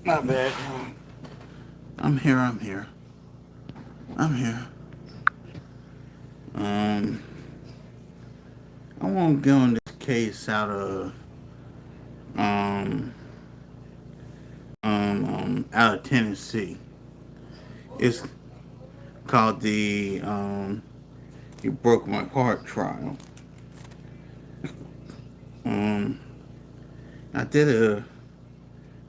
My bad. I'm here. I'm here. I'm here. Um, I want to get on this case um, out of Tennessee. It's called the "You Broke My Heart" trial. Um, I did a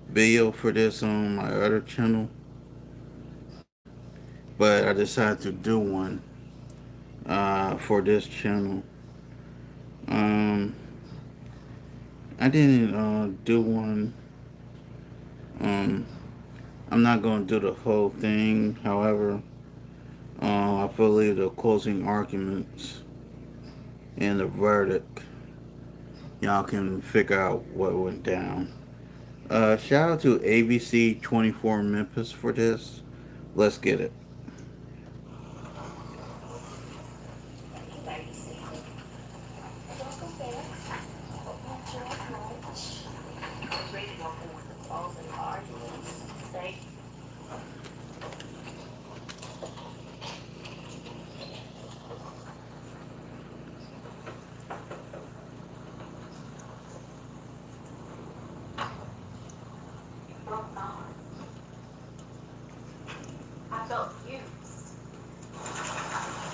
video for this on my other channel, but I decided to do one for this channel. Um, I didn't do one. Um, I'm not going to do the whole thing. However, I believe the closing arguments and the verdict, y'all can figure out what went down. Shout out to ABC 24 Memphis for this. Let's get it. I felt used.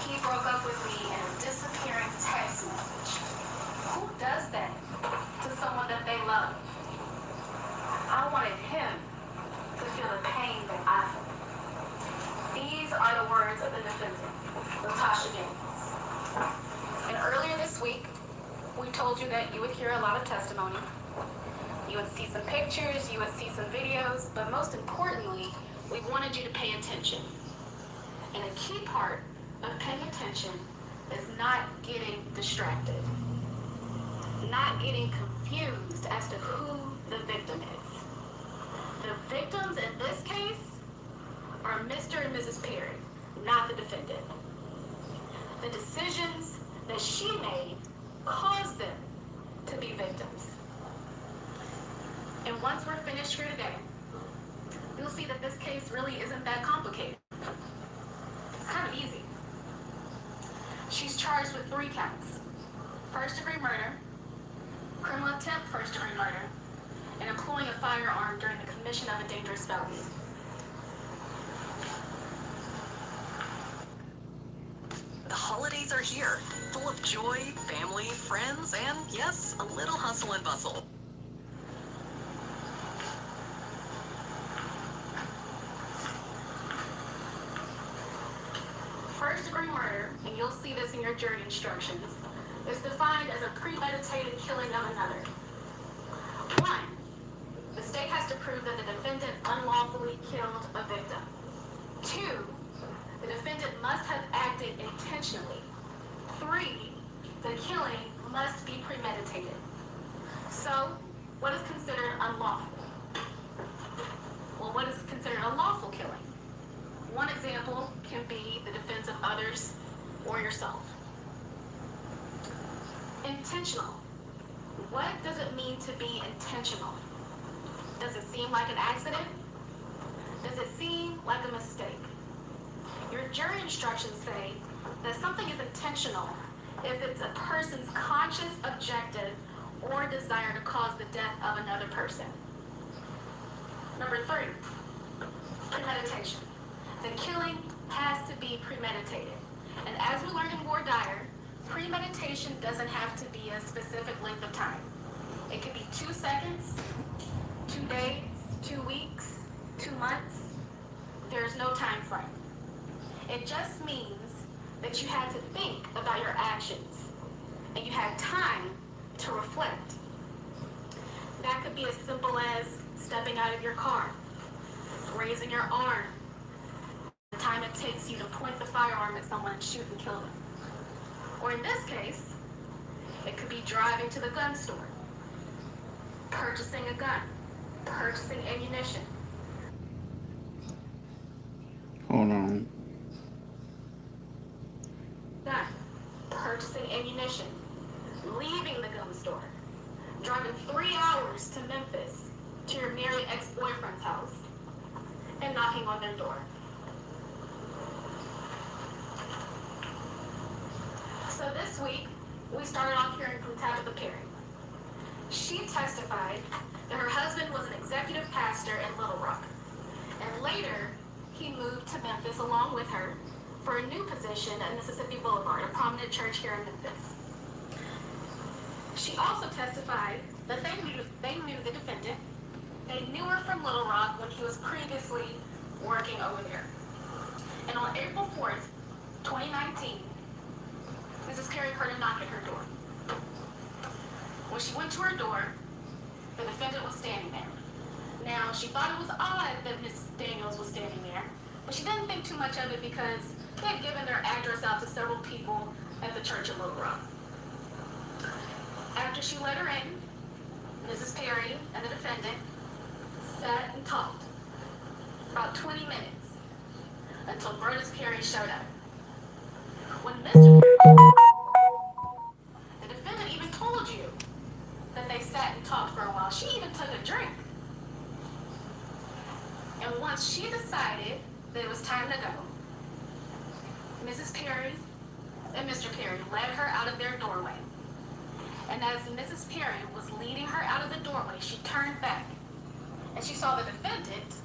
He broke up with me in a disappearing text message. Who does that to someone that they love? I wanted him to feel the pain that I felt. These are the words of the defendant, Latasha Gaines. And earlier this week, we told you that you would hear a lot of testimony. You would see some pictures, you would see some videos, but most importantly, we wanted you to pay attention. And a key part of paying attention is not getting distracted, not getting confused as to who the victim is. The victims in this case are Mr. and Mrs. Perry, not the defendant. The decisions that she made caused them to be victims. And once we're finished here today, you'll see that this case really isn't that complicated. It's kind of easy. She's charged with 3 counts: first-degree murder, criminal attempt first-degree murder, and employing a firearm during the commission of a dangerous felony. The holidays are here, full of joy, family, friends, and yes, a little hustle and bustle. First-degree murder, and you'll see this in your jury instructions, is defined as a premeditated killing of another. 1, the state has to prove that the defendant unlawfully killed a victim. 2, the defendant must have acted intentionally. 3, the killing must be premeditated. So, what is considered unlawful? Well, what is considered a lawful killing? One example can be the defense of others or yourself. Intentional. What does it mean to be intentional? Does it seem like an accident? Does it seem like a mistake? Your jury instructions say that something is intentional if it's a person's conscious objective or desire to cause the death of another person. Number 3, premeditation. The killing has to be premeditated. And as we learned in Ward Dyer, premeditation doesn't have to be a specific length of time. It could be 2 seconds, 2 days, 2 weeks, 2 months. There's no time frame. It just means that you had to think about your actions and you had time to reflect. That could be as simple as stepping out of your car, raising your arm, the time it takes you to point the firearm at someone and shoot and kill them. Or in this case, it could be driving to the gun store, purchasing a gun, purchasing ammunition. Hold on. Gun, purchasing ammunition, leaving the gun store, driving 3 hours to Memphis to your married ex-boyfriend's house and knocking on their door. So this week, we started off hearing from Tabitha Perry. She testified that her husband was an executive pastor in Little Rock, and later he moved to Memphis along with her for a new position at Mississippi Boulevard, a prominent church here in Memphis. She also testified that they knew the defendant. They knew her from Little Rock when he was previously working over there. And on April 4th, 2019, Mrs. Perry heard a knock at her door. When she went to her door, the defendant was standing there. Now, she thought it was odd that Miss Daniels was standing there, but she didn't think too much of it because they had given their address out to several people at the church in Little Rock. After she let her in, Mrs. Perry and the defendant sat and talked about 20 minutes until Broadus Perry showed up. When Mr. Perry, the defendant even told you that they sat and talked for a while. She even took a drink. And once she decided that it was time to go, Mrs. Perry and Mr. Perry led her out of their doorway. And as Mrs. Perry was leading her out of the doorway, she turned back and she saw the defendant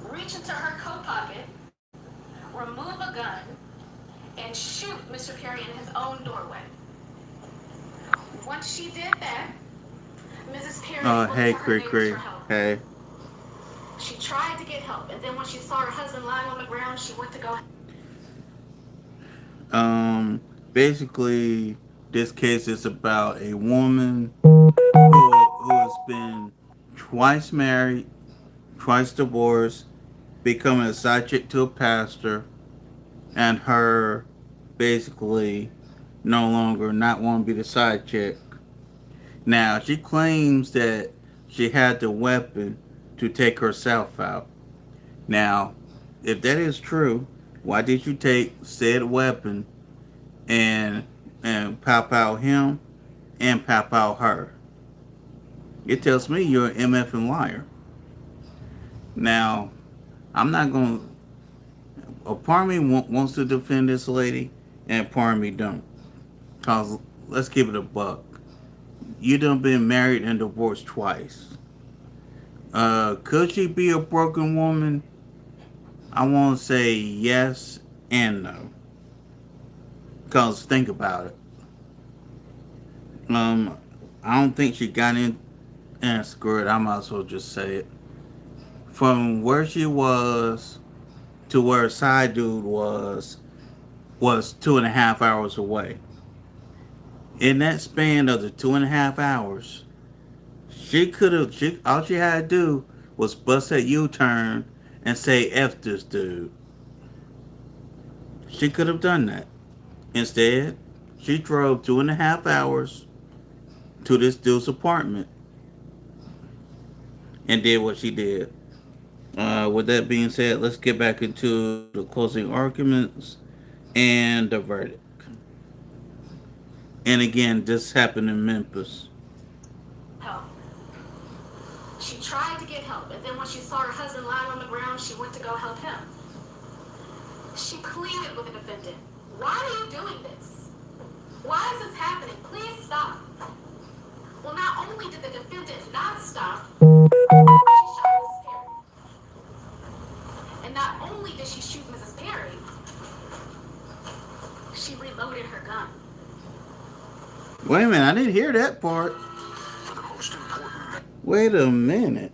reach into her coat pocket, remove a gun, and shoot Mr. Perry in his own doorway. Once she did that, Mrs. Perry looked Hey, to her neighbors Cree. for help. Hey. She tried to get help, and then when she saw her husband lying on the ground, she went to go. Basically, this case is about a woman who has been twice married, twice divorced, becoming a side chick to a pastor, and her basically no longer not want to be the side chick. Now, she claims that she had the weapon to take herself out. Now, if that is true, why did you take said weapon and pop out him and pop out her? It tells me you're an MF liar. Now, I'm not going to... A part of me wants to defend this lady, and a part of me don't. Because, let's keep it a buck. You done been married and divorced twice. Could she be a broken woman? I want to say yes and no. Because think about it. I don't think she got in, and screw it, I might as well just say it. From where she was to where her side dude was 2.5 hours away. In that span of the 2.5 hours, all she had to do was bust that U-turn and say F this dude. She could have done that. Instead, she drove 2.5 hours to this dude's apartment and did what she did. With that being said, let's get back into the closing arguments and the verdict. And again, this happened in Memphis. Help. She tried to get help, and then when she saw her husband lying on the ground, she went to go help him. She pleaded with the defendant. Why are you doing this? Why is this happening? Please stop. Well, not only did the defendant not stop, she shot Mrs. Perry. And not only did she shoot Mrs. Perry, she reloaded her gun. Wait a minute, I didn't hear that part. Wait a minute.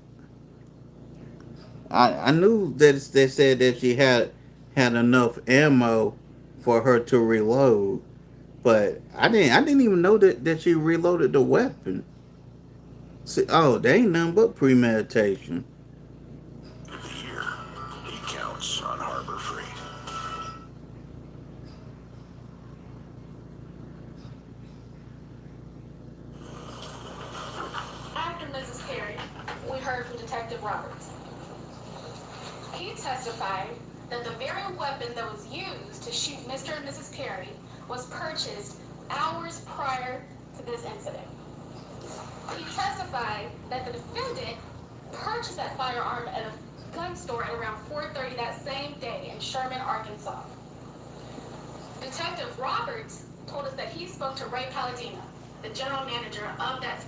I knew that they said that she had enough ammo for her to reload, but I didn't even know that she reloaded the weapon. See, oh, they ain't nothing but premeditation. Here, he counts on Harbor Freight. After Mrs. Perry, we heard from Detective Roberts. He testified that the very weapon that was used to shoot Mr. and Mrs. Perry was purchased hours prior to this incident. He testified that the defendant purchased that firearm at a gun store at around 4:30 that same day in Sherman, Arkansas. Detective Roberts told us that he spoke to Ray Palladino, the general manager of that.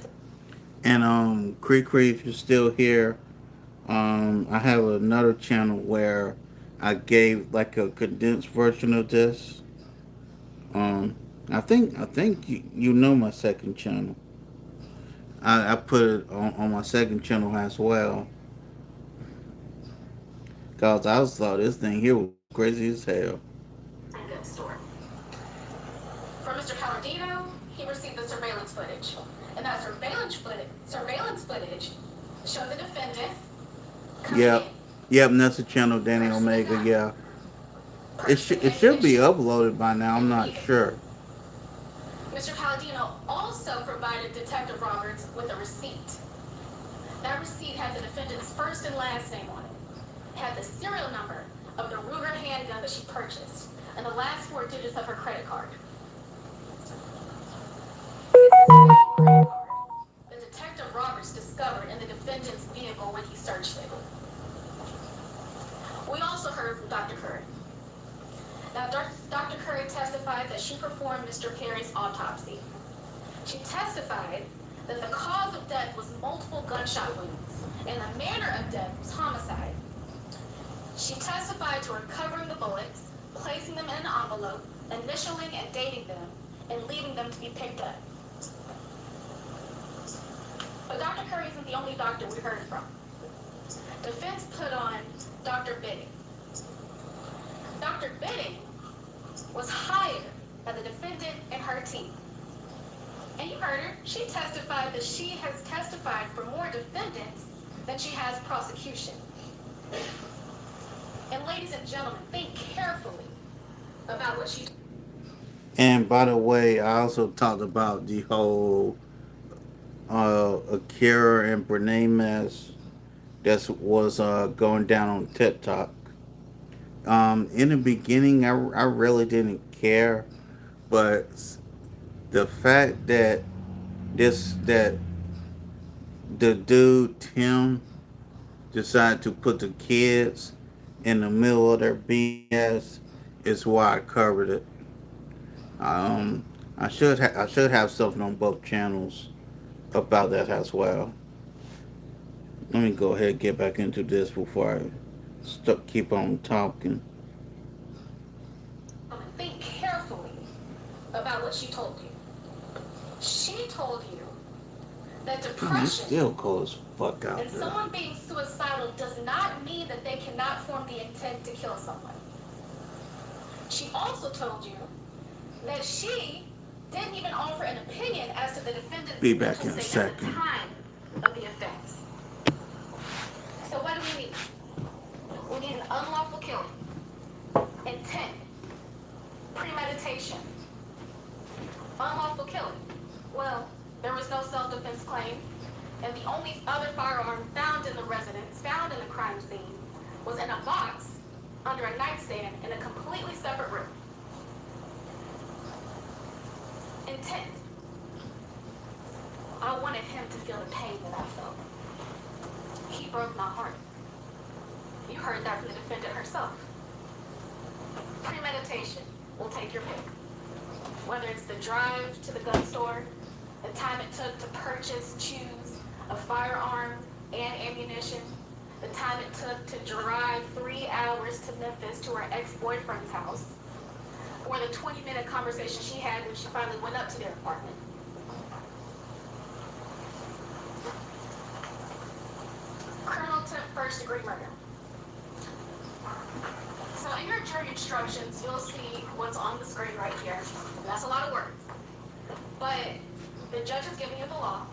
And Cree, if you're still here, I have another channel where I gave like a condensed version of this. Um, I think you know my second channel. I put it on my second channel as well. Cause I was thought this thing here was crazy as hell. Gun store. From Mr. Palladino, he received the surveillance footage, and that surveillance footage showed the defendant coming Yep. in. Yep, and that's the channel Danny Omega, yeah. It should be uploaded by now, I'm not sure. Mr. Palladino also provided Detective Roberts with a receipt. That receipt had the defendant's first and last name on it. It had the serial number of the Ruger handgun that she purchased, and the last 4 digits of her credit card. It's the same credit card that Detective Roberts discovered in the defendant's vehicle when he searched it. We also heard from Dr. Curry. Now, Dr. Curry testified that she performed Mr. Perry's autopsy. She testified that the cause of death was multiple gunshot wounds, and the manner of death was homicide. She testified to recovering the bullets, placing them in an envelope, initialing and dating them, and leaving them to be picked up. But Dr. Curry isn't the only doctor we heard from. Defense put on Dr. Bidding. Dr. Bidding was hired by the defendant and her team. And you heard her. She testified that she has testified for more defendants than she has prosecution. And ladies and gentlemen, think carefully about what she... And by the way, I also talked about the whole Akira and Brene mess that was going down on TikTok. In the beginning, I really didn't care, but the fact that that the dude Tim decided to put the kids in the middle of their BS is why I covered it. I should have something on both channels about that as well. Let me go ahead and get back into this before I keep on talking. Think carefully about what she told you. She told you that It's depression still cold as fuck out and there. someone being suicidal does not mean that they cannot form the intent to kill someone. She also told you that she didn't even offer an opinion as to the defendant's Be back in a mental state at the second. time of the offense. So what do we need? We need an unlawful killing, intent, premeditation, unlawful killing. Well, there was no self-defense claim, and the only other firearm found in the residence, found in the crime scene, was in a box under a nightstand in a completely separate room. Intent. I wanted him to feel the pain that I felt. He broke my heart. You heard that from the defendant herself. Premeditation. We'll take your pick. Whether it's the drive to the gun store, the time it took to purchase, choose a firearm and ammunition, the time it took to drive 3 hours to Memphis to her ex-boyfriend's house, or the 20-minute conversation she had when she finally went up to their apartment. Criminal attempt first-degree murder. So in your jury instructions, you'll see what's on the screen right here. That's a lot of words. But the judge is giving you the law,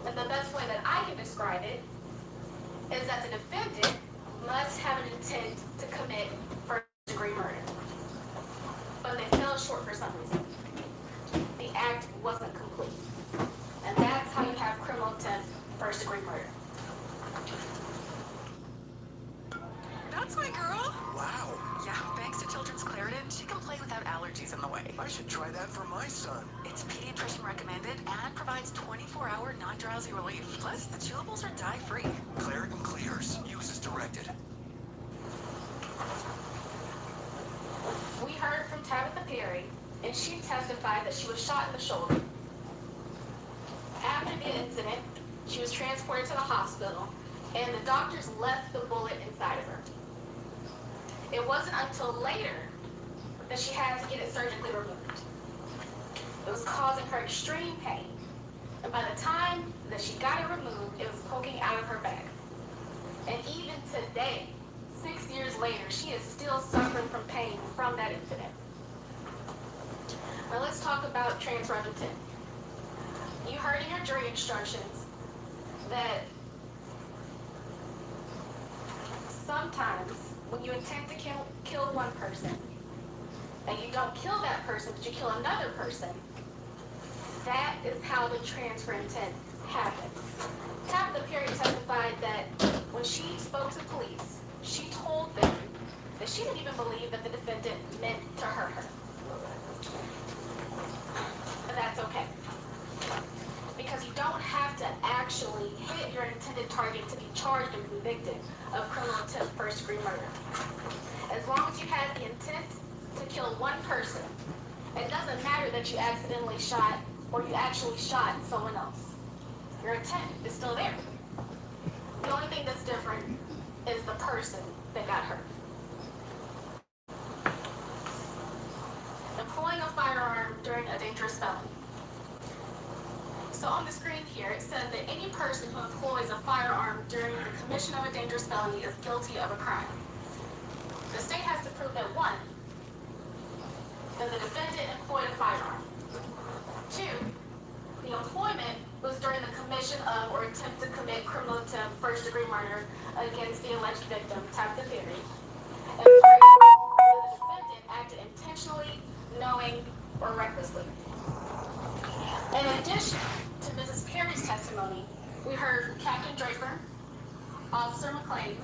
and the best way that I can describe it is that the defendant must have an intent to commit first-degree murder. But they fell short for some reason. The act wasn't complete. And that's how you have criminal attempt first-degree murder. That's my girl. Wow. Yeah, thanks to Children's Claritin, she can play without allergies in the way. I should try that for my son. It's pediatrician recommended and provides 24-hour non-drowsy relief. Plus, the chewables are dye-free. Claritin Clears. Use as directed. We heard from Tabitha Perry, and she testified that she was shot in the shoulder. After the incident, she was transported to the hospital, and the doctors left the bullet inside of her. It wasn't until later that she had to get it surgically removed. It was causing her extreme pain, and by the time that she got it removed, it was poking out of her back. And even today, 6 years later, she is still suffering from pain from that incident. Now let's talk about transfer 10. You heard in your jury instructions that sometimes when you intend to kill one person, and you don't kill that person, but you kill another person, that is how the transfer intent happens. Tabitha Perry testified that when she spoke to police, she told them that she didn't even believe that the defendant meant to hurt her. But that's okay. Because you don't have to actually hit your intended target to be charged and convicted of criminal intent first-degree murder. As long as you had the intent to kill one person, it doesn't matter that you accidentally shot or you actually shot someone else. Your intent is still there. The only thing that's different is the person that got hurt. Employing a firearm during a dangerous felony. So on the screen here, it says that any person who employs a firearm during the commission of a dangerous felony is guilty of a crime. The state has to prove that 1, that the defendant employed a firearm. 2, the employment was during the commission of or attempt to commit criminal intent first-degree murder against the alleged victim, Tabitha Perry. And 3, the defendant acted intentionally, knowing, or recklessly. In addition to Mrs. Perry's testimony, we heard from Captain Draper, Officer McClain,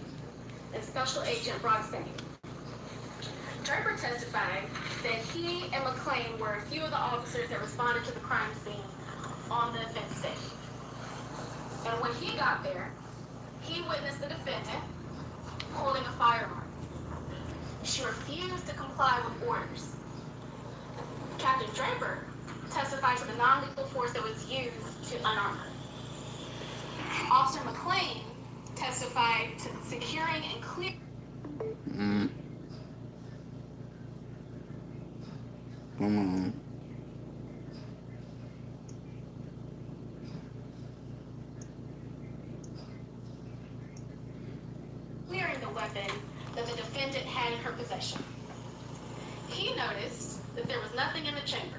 and Special Agent Roxanne. Draper testified that he and McClain were a few of the officers that responded to the crime scene on the offense day. And when he got there, he witnessed the defendant holding a firearm. She refused to comply with orders. Captain Draper testified to the non-lethal force that was used to unarm her. Officer McClain testified to securing and clearing. Come on. Clearing the weapon that the defendant had in her possession. He noticed that there was nothing in the chamber,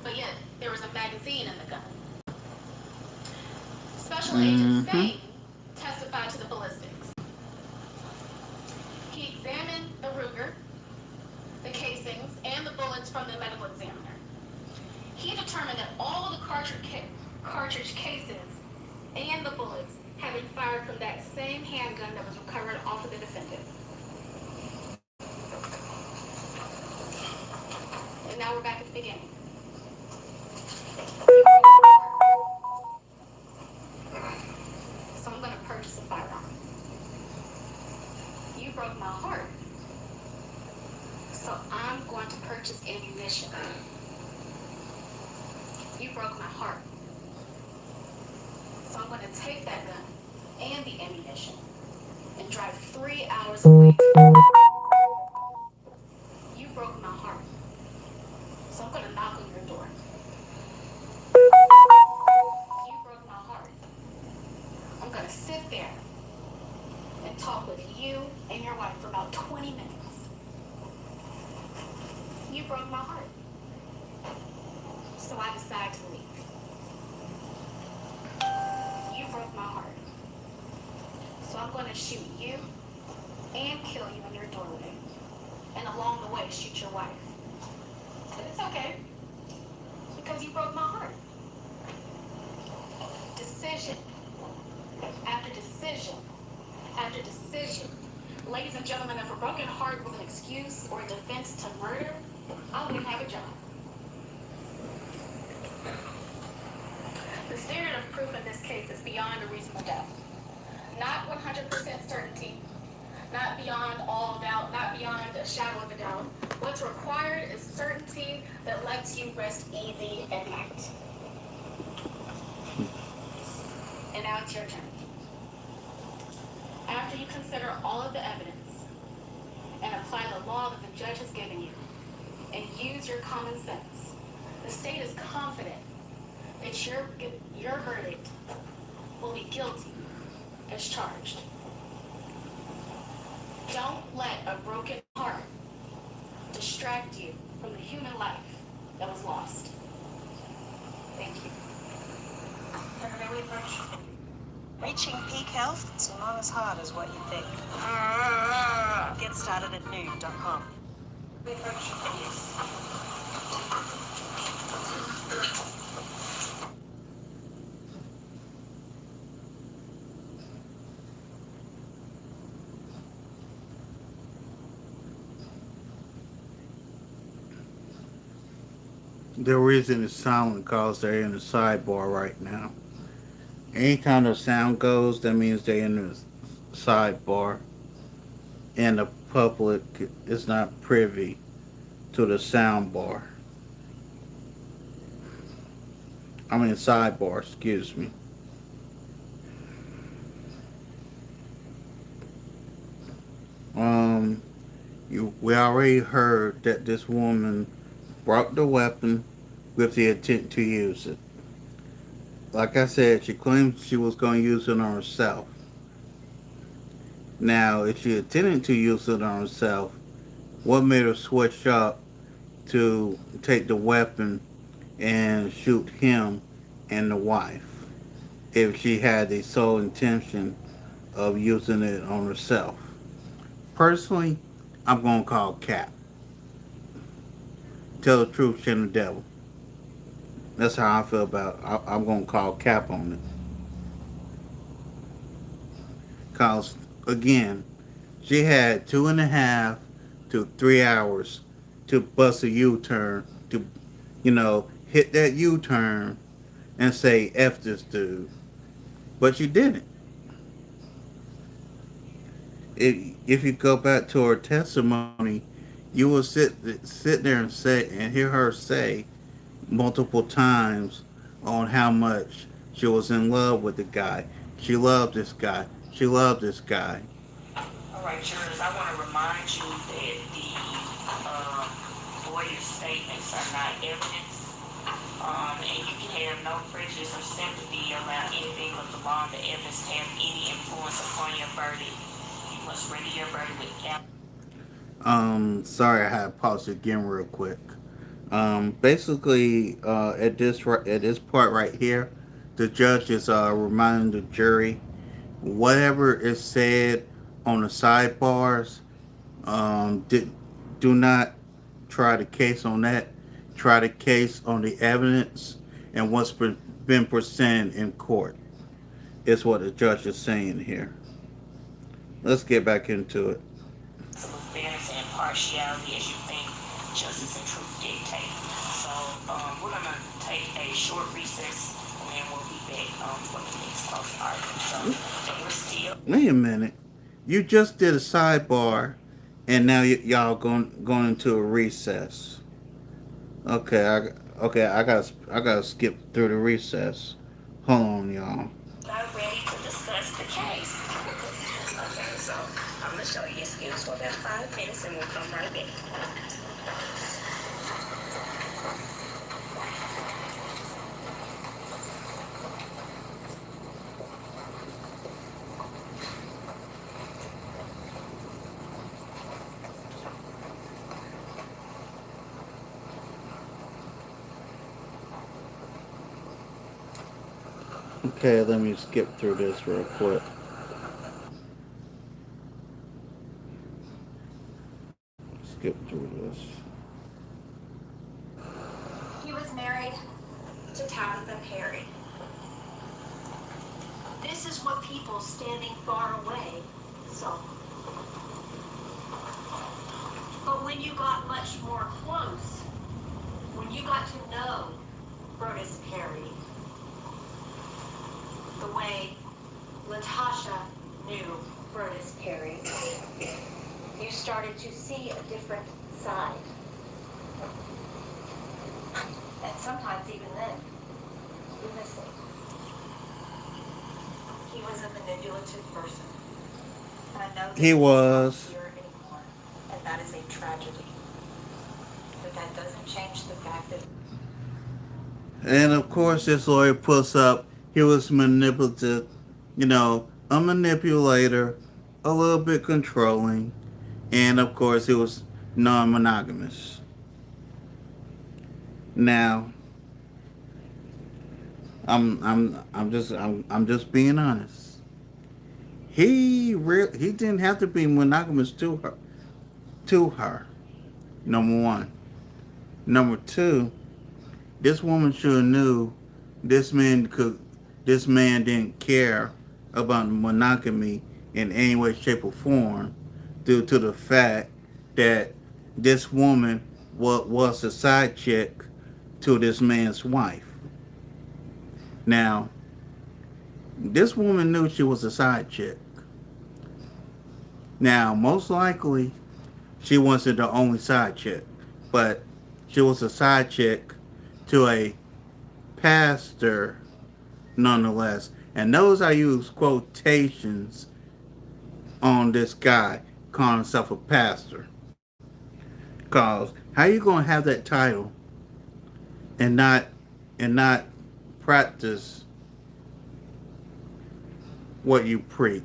but yet there was a magazine in the gun. Special Agent Sane testified to the ballistics. He examined the Ruger, the casings, and the bullets from the medical examiner. He determined that all of the cartridge cases and the bullets had been fired from that same handgun that was recovered off of the defendant. And now we're back at the beginning. So I'm going to purchase a firearm. You broke my heart. So I'm going to purchase ammunition. You broke my heart. So I'm going to take that gun and the ammunition and drive 3 hours away. You broke my heart. So I'm going to knock on your door. You broke my heart. I'm going to sit there and talk with you and your wife for about 20 minutes. You broke my heart. So I decide to leave. You broke my heart. So I'm going to shoot you and kill you in your doorway. And along the way, shoot your wife. But it's okay. Because you broke my heart. Decision after decision after decision. Ladies and gentlemen, if a broken heart was an excuse or a defense to murder, I wouldn't have a job. The standard of proof in this case is beyond a reasonable doubt. Not 100% certainty, not beyond all doubt, not beyond a shadow of a doubt. What's required is certainty that lets you rest easy at night. And now it's your turn. After you consider all of the evidence and apply the law that the judge has given you and use your common sense, the state is confident that your verdict will be guilty as charged. Don't let a broken heart distract you from the human life that was lost. Thank you. Everybody approach. Reaching peak health is not as hard as what you think. Get started at noob.com. The reason it's silent because they're in the sidebar right now. Anytime the sound goes, that means they're in the sidebar, and the public is not privy to the sound bar. I mean sidebar, excuse me. We already heard that this woman brought the weapon with the intent to use it. Like I said, she claimed she was going to use it on herself. Now, if she intended to use it on herself, what made her switch up to take the weapon and shoot him and the wife if she had the sole intention of using it on herself? Personally, I'm going to call cap. Tell the truth, shame the devil. That's how I feel about it. I'm going to call cap on it. Because, again, she had 2.5 to 3 hours to bust a U-turn, to, hit that U-turn and say, F this dude. But she didn't. If you go back to her testimony, you will sit there and hear her say multiple times on how much she was in love with the guy. She loved this guy. She loved this guy. All right, jurors, I want to remind you that the lawyer's statements are not evidence, and you can have no prejudice or sympathy around anything of the law and the evidence to have any influence upon your verdict. You must render your verdict with Sorry, I had to pause it again real quick. Basically, at this part right here, the judge is reminding the jury whatever is said on the sidebars. Do not try the case on that. Try the case on the evidence and what's been presented in court. Is what the judge is saying here. Let's get back into it. absolute fairness and impartiality as you think justice and truth dictate. So we're going to take a short recess and then we'll be back for the next closing argument. So and we're still. Wait a minute. You just did a sidebar, and now y'all going into a recess. Okay, I gotta skip through the recess. Hold on, y'all. Not ready to discuss the case. Okay, so I'm going to show you skills for about 5 minutes and we'll come right back. Okay, let me skip through this real quick. Skip through this. He was married to Tabitha Perry. This is what people standing far away saw. But when you got much more close, when you got to know Brodus Perry the way Latasha knew Brodus Perry, you started to see a different side. And sometimes even then, you miss it. He was a manipulative person. And I know that He was. he's not here anymore, and that is a tragedy. But that doesn't change the fact that And of course, this lawyer puts up he was manipulative, a manipulator, a little bit controlling, and of course, he was non-monogamous. Now, I'm just being honest. He didn't have to be monogamous to her. Number one. Number two, this woman should have knew this man didn't care about monogamy in any way, shape, or form, due to the fact that this woman was a side chick to this man's wife. Now, this woman knew she was a side chick. Now, most likely, she wasn't the only side chick, but she was a side chick to a pastor nonetheless. And those I use quotations on this guy calling himself a pastor. Cause how you gonna have that title and not practice what you preach?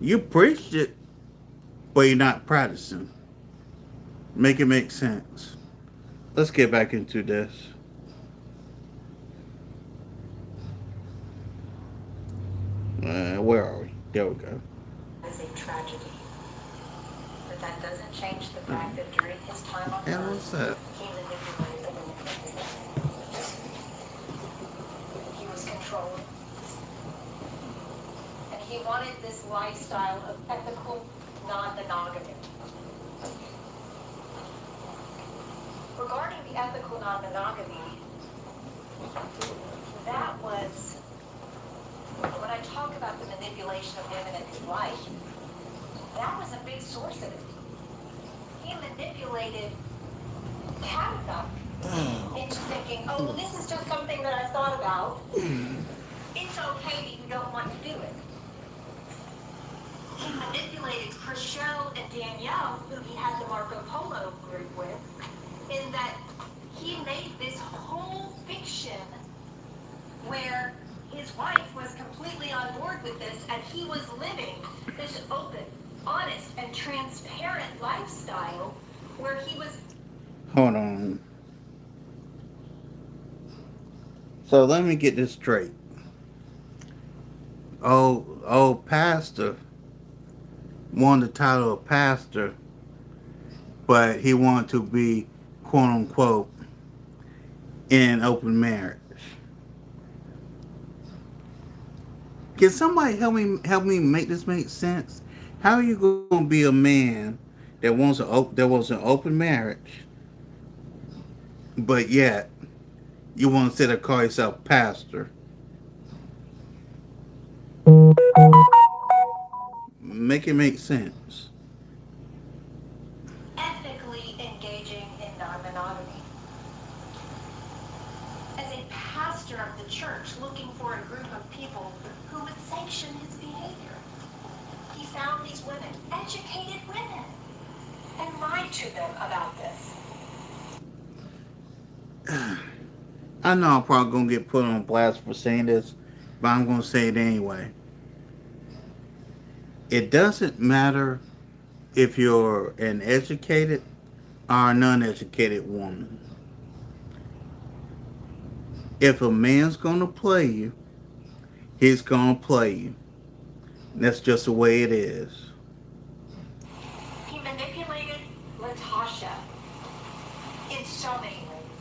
You preached it, but you're not practicing. Make it make sense. Let's get back into this. Where are we? There we go. is a tragedy. But that doesn't change the fact that during his time on And what's that? he manipulated the women. He was controlling. And he wanted this lifestyle of ethical non-monogamy. Regarding the ethical non-monogamy, that was, when I talk about the manipulation of women in his life, that was a big source of it. He manipulated Tabitha into thinking, oh, this is just something that I thought about. It's okay that you don't want to do it. He manipulated Chriselle and Danielle, who he had the Marco Polo group with, in that he made this whole fiction where his wife was completely on board with this, and he was living this open, honest, and transparent lifestyle where he was... Hold on. So let me get this straight. Oh, pastor won the title of pastor, but he wanted to be, quote unquote, in open marriage. Can somebody help me make this make sense? How are you going to be a man that wants an open marriage, but yet you want to sit there and call yourself pastor? Make it make sense. ethically engaging in non-monogamy. As a pastor of the church looking for a group of people who would sanction his behavior, he found these women, educated women, and lied to them about this. I know I'm probably going to get put on blast for saying this, but I'm going to say it anyway. It doesn't matter if you're an educated or a non-educated woman. If a man's going to play you, he's going to play you. That's just the way it is. He manipulated Latasha in so many ways.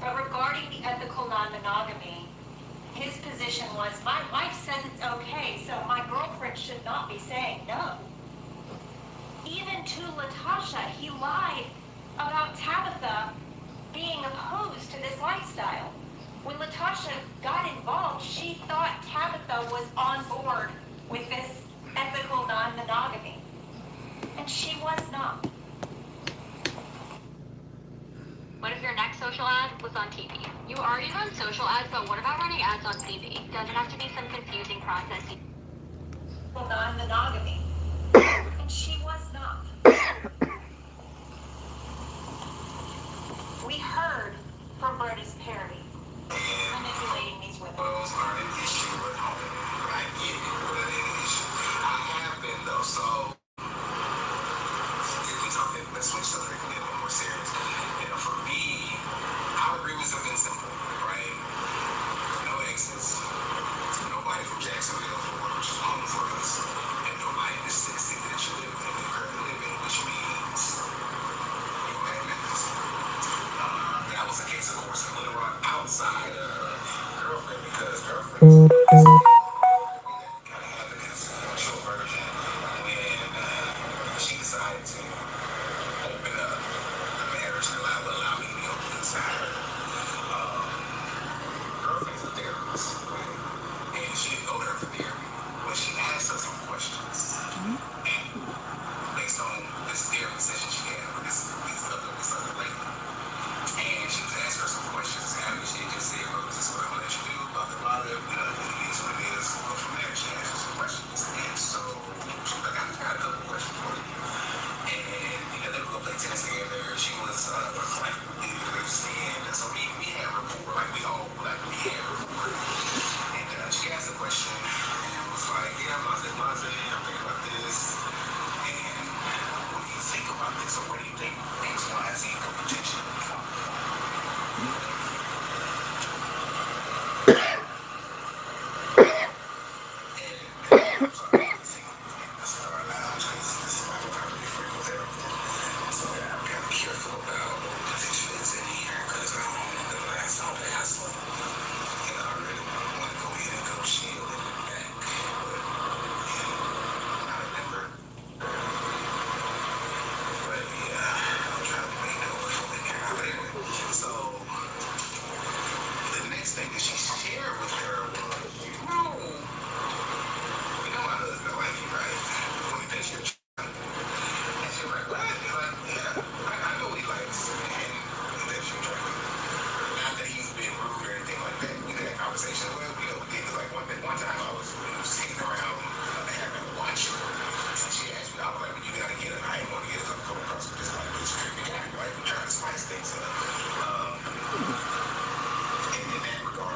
But regarding the ethical non-monogamy, his position was, my wife says it's okay, so my girlfriend should not be saying no. Even to Latasha, he lied about Tabitha being opposed to this lifestyle. When Latasha got involved, she thought Tabitha was on board with this ethical non-monogamy. And she was not. What if your next social ad was on TV? You already run social ads, but what about running ads on TV? Doesn't have to be some confusing process. Non-monogamy. And she was not. We heard from Brodus Perry manipulating these women. Those are an issue at home. I get it, but it is an issue. I have been though, so if we talk, let's switch to something a little more serious. You know, for me, our agreements have been simple, right? No exes, nobody from Jacksonville, Florida, which is home for us, and nobody in the city that you live in, we currently live in, which means nobody in Memphis. That was the case, of course, in Little Rock outside of Girlfriend, because Girlfriend is kind of happened as a short version when she decided to open up the marriage and allow me to be open inside her. Girlfriend's a therapist, right? And she didn't go there for therapy, but she asked us some questions. And based on this therapy session she had with this other lady. And she was asking her some questions, and she just said, well, this is what I'm going to let you do, blah, blah, blah, you know, it is what it is, go from there. She asked her some questions, and so she was like, I got a couple questions for you. And, you know, they were going to play tennis together. She was a client leaders, and so we had rapport, like we had rapport. And she asked a question, and was like, yeah, Maze, I'm thinking about this, and what do you think about this, or what do you think X, Y, Z could potentially become? Thing that she shared with her was, you know my husband like you, right? When he thinks you're trying. And she was like, what? He's like, yeah, I know what he likes. And he thinks you're trying. Not that he's been rude or anything like that. We had a conversation. Well, you know, we did like one time I was sitting around having lunch. And she asked me, I was like, well, you gotta get it. I ain't gonna get it. I'm coming across with this like this creepy guy. Like, we're trying to spice things up.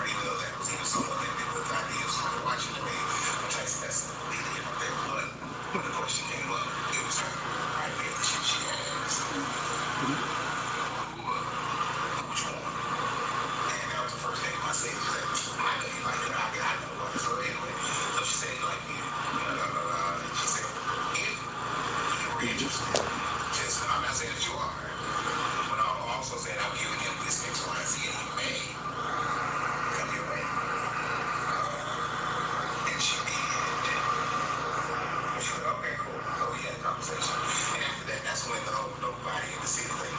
Even though that was even somewhat limited with ideas from watching the movie, which that's neither here nor there. But when the question came up, it was her idea, the shit she asked. Which one? And that was the first thing I said. She said, I know you like it. I know what. So anyway, so she said, like, you know, and she said, if you were interested, just, I'm not saying that you are, but I'm also saying I'm giving him this X, Y, Z, and he may. And after that, that's when the whole nobody in the city thing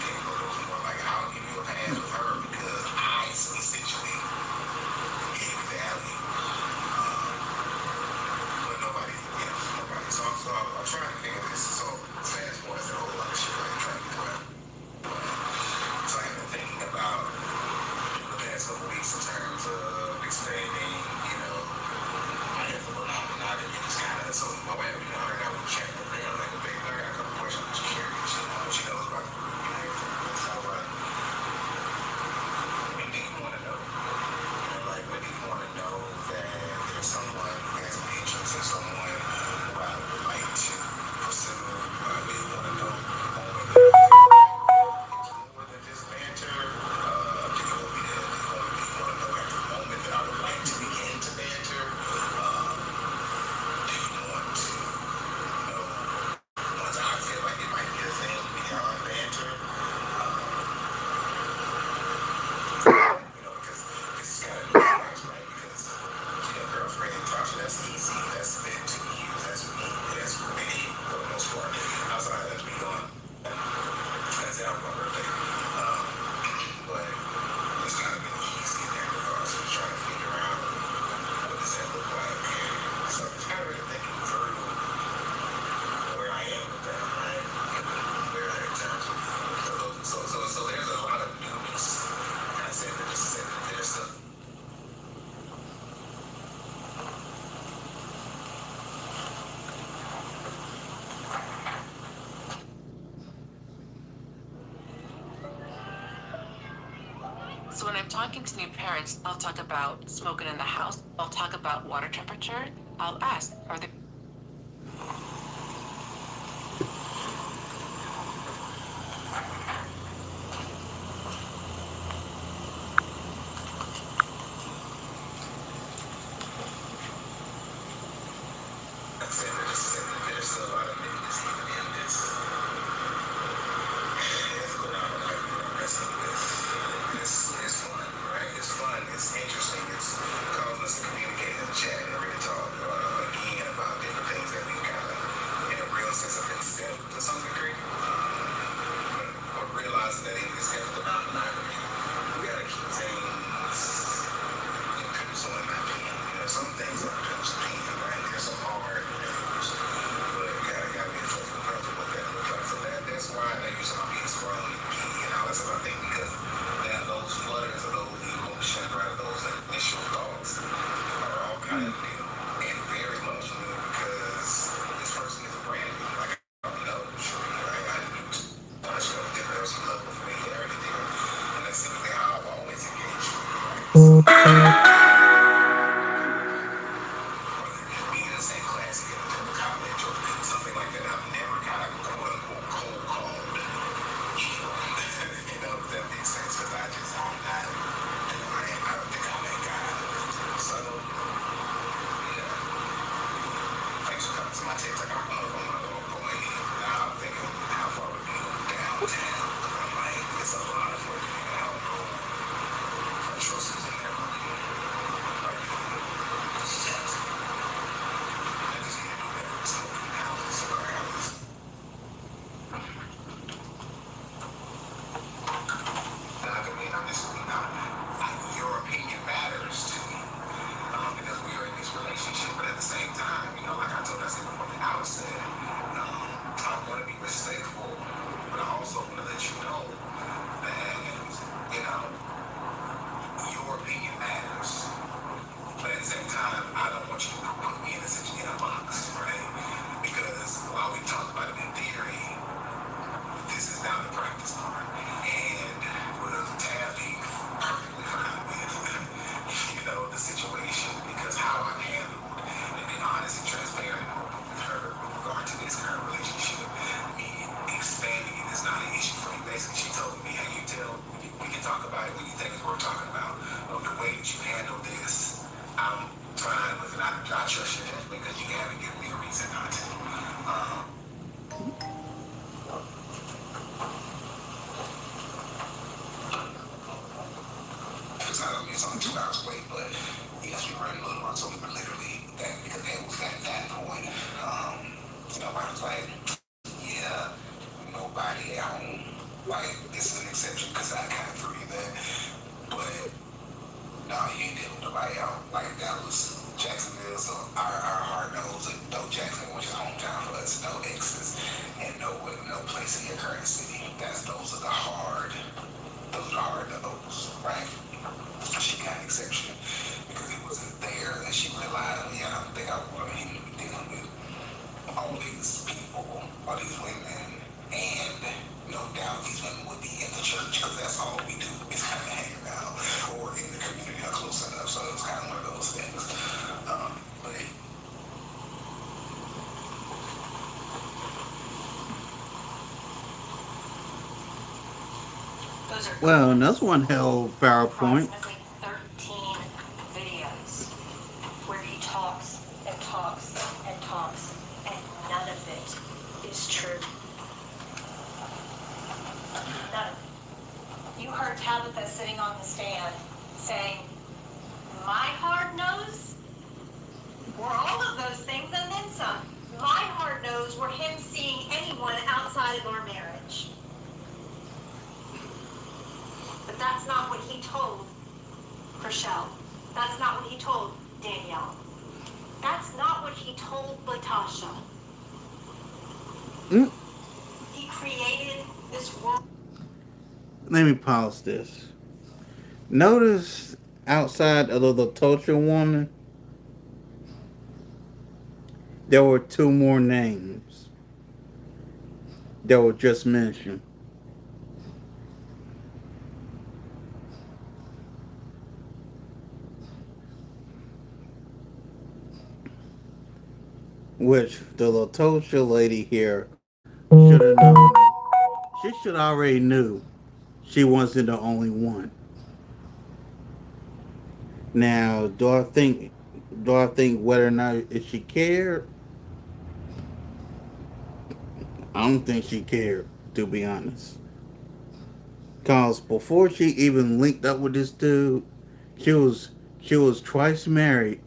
out for my birthday. But it's kind of been easy in that regard. So just trying to figure out what does that look like. So I'm just kind of really thinking through where I am with that, right? Where in terms of so there's a lot of newness. Kind of say that just to say that there's some. So when I'm talking to new parents, I'll talk about smoking in the house. I'll talk about water temperature. I'll ask, are there Like I said, just to say that there's still a lot of newness even in this phenomenon that we're messing with. It's fun, right? It's fun. It's interesting. It's causing us to communicate and chat and really talk again about different things that we kind of, in a real sense, have been set to some degree. But realizing that in this type of non-monogamy, we gotta keep things in pencil, in my opinion. Some things are pencil, right? There's some hard news, but you gotta be flexible with what that looks like. So that's why they use my being strong and geeky and all that stuff. I think because that those flutters or those emotions, right, those initial thoughts are all kind of new and very much new because this person is brand new. Like I don't know, sure, like I knew too much of different. There's some level of familiarity there, and that's simply how I've always engaged with it, right? So, being in the same class together in college or something like that, I've never kind of quote unquote cold called anyone. If that makes sense, because I'm not, I don't think I'm that guy. So, yeah. Thanks for coming to my tape. Like, I'm going in. Now I'm thinking, how far would we go downtown? I'm like, it's a lot of work. I don't know. French roast is in there. Right now. Shit. I just need to do better with smoking houses or houses. I'm just, your opinion matters to me because we are in this relationship, but at the same time, like I told us from the outset, I want to be respectful, but I also want to let you know that, your opinion matters, but at the same time, I don't want you to put me in a box, right? Because while we talk about it in theory, this is now the practice part. And with Tab being perfectly fine with, the situation, because how I've handled and been honest and transparent and open with her with regard to this current relationship, me expanding it is not an issue for me. Basically, she told me, hey, we can talk about it when you think it's worth talking about. The way that you handle this, I'm fine with it. I trust your judgment because you haven't given me a reason not to. Because I don't mean it's only 2 hours away, but yes, we were in Little Rock, so we were literally that because it was at that point. I was like, yeah, nobody at home. Like, this is an exception because I kind of threw you that. But no, you ain't dealing with nobody out. Like, that was Jacksonville, so our heart knows that no Jacksonville, which is hometown for us, no exes, and no place in your current city. Those are the hard no's, right? She got an exception because it wasn't there that she relied on me. I don't think I wanted him to be dealing with all these people, all these women, and no doubt these women would be in the church because that's all we do is kind of hang around or in the community or close enough. So it was kind of one of those things. But those are Well, that's one hell of a PowerPoint. Approximately 13 videos where he talks and talks and talks, and none of it is true. None of it. You heard Tabitha sitting on the stand saying, my hard nose were all of those things and then some. My hard nose were him seeing anyone outside of our marriage. But that's not what he told Rochelle. That's not what he told Danielle. That's not what he told Latasha. Mm. He created this world. Let me pause this. Notice outside of the Latosha woman, there were two more names that were just mentioned. Which the Latosha lady here should have known. She should already knew she wasn't the only one. Now, do I think whether or not if she cared? I don't think she cared, to be honest. Cause before she even linked up with this dude, she was she was twice married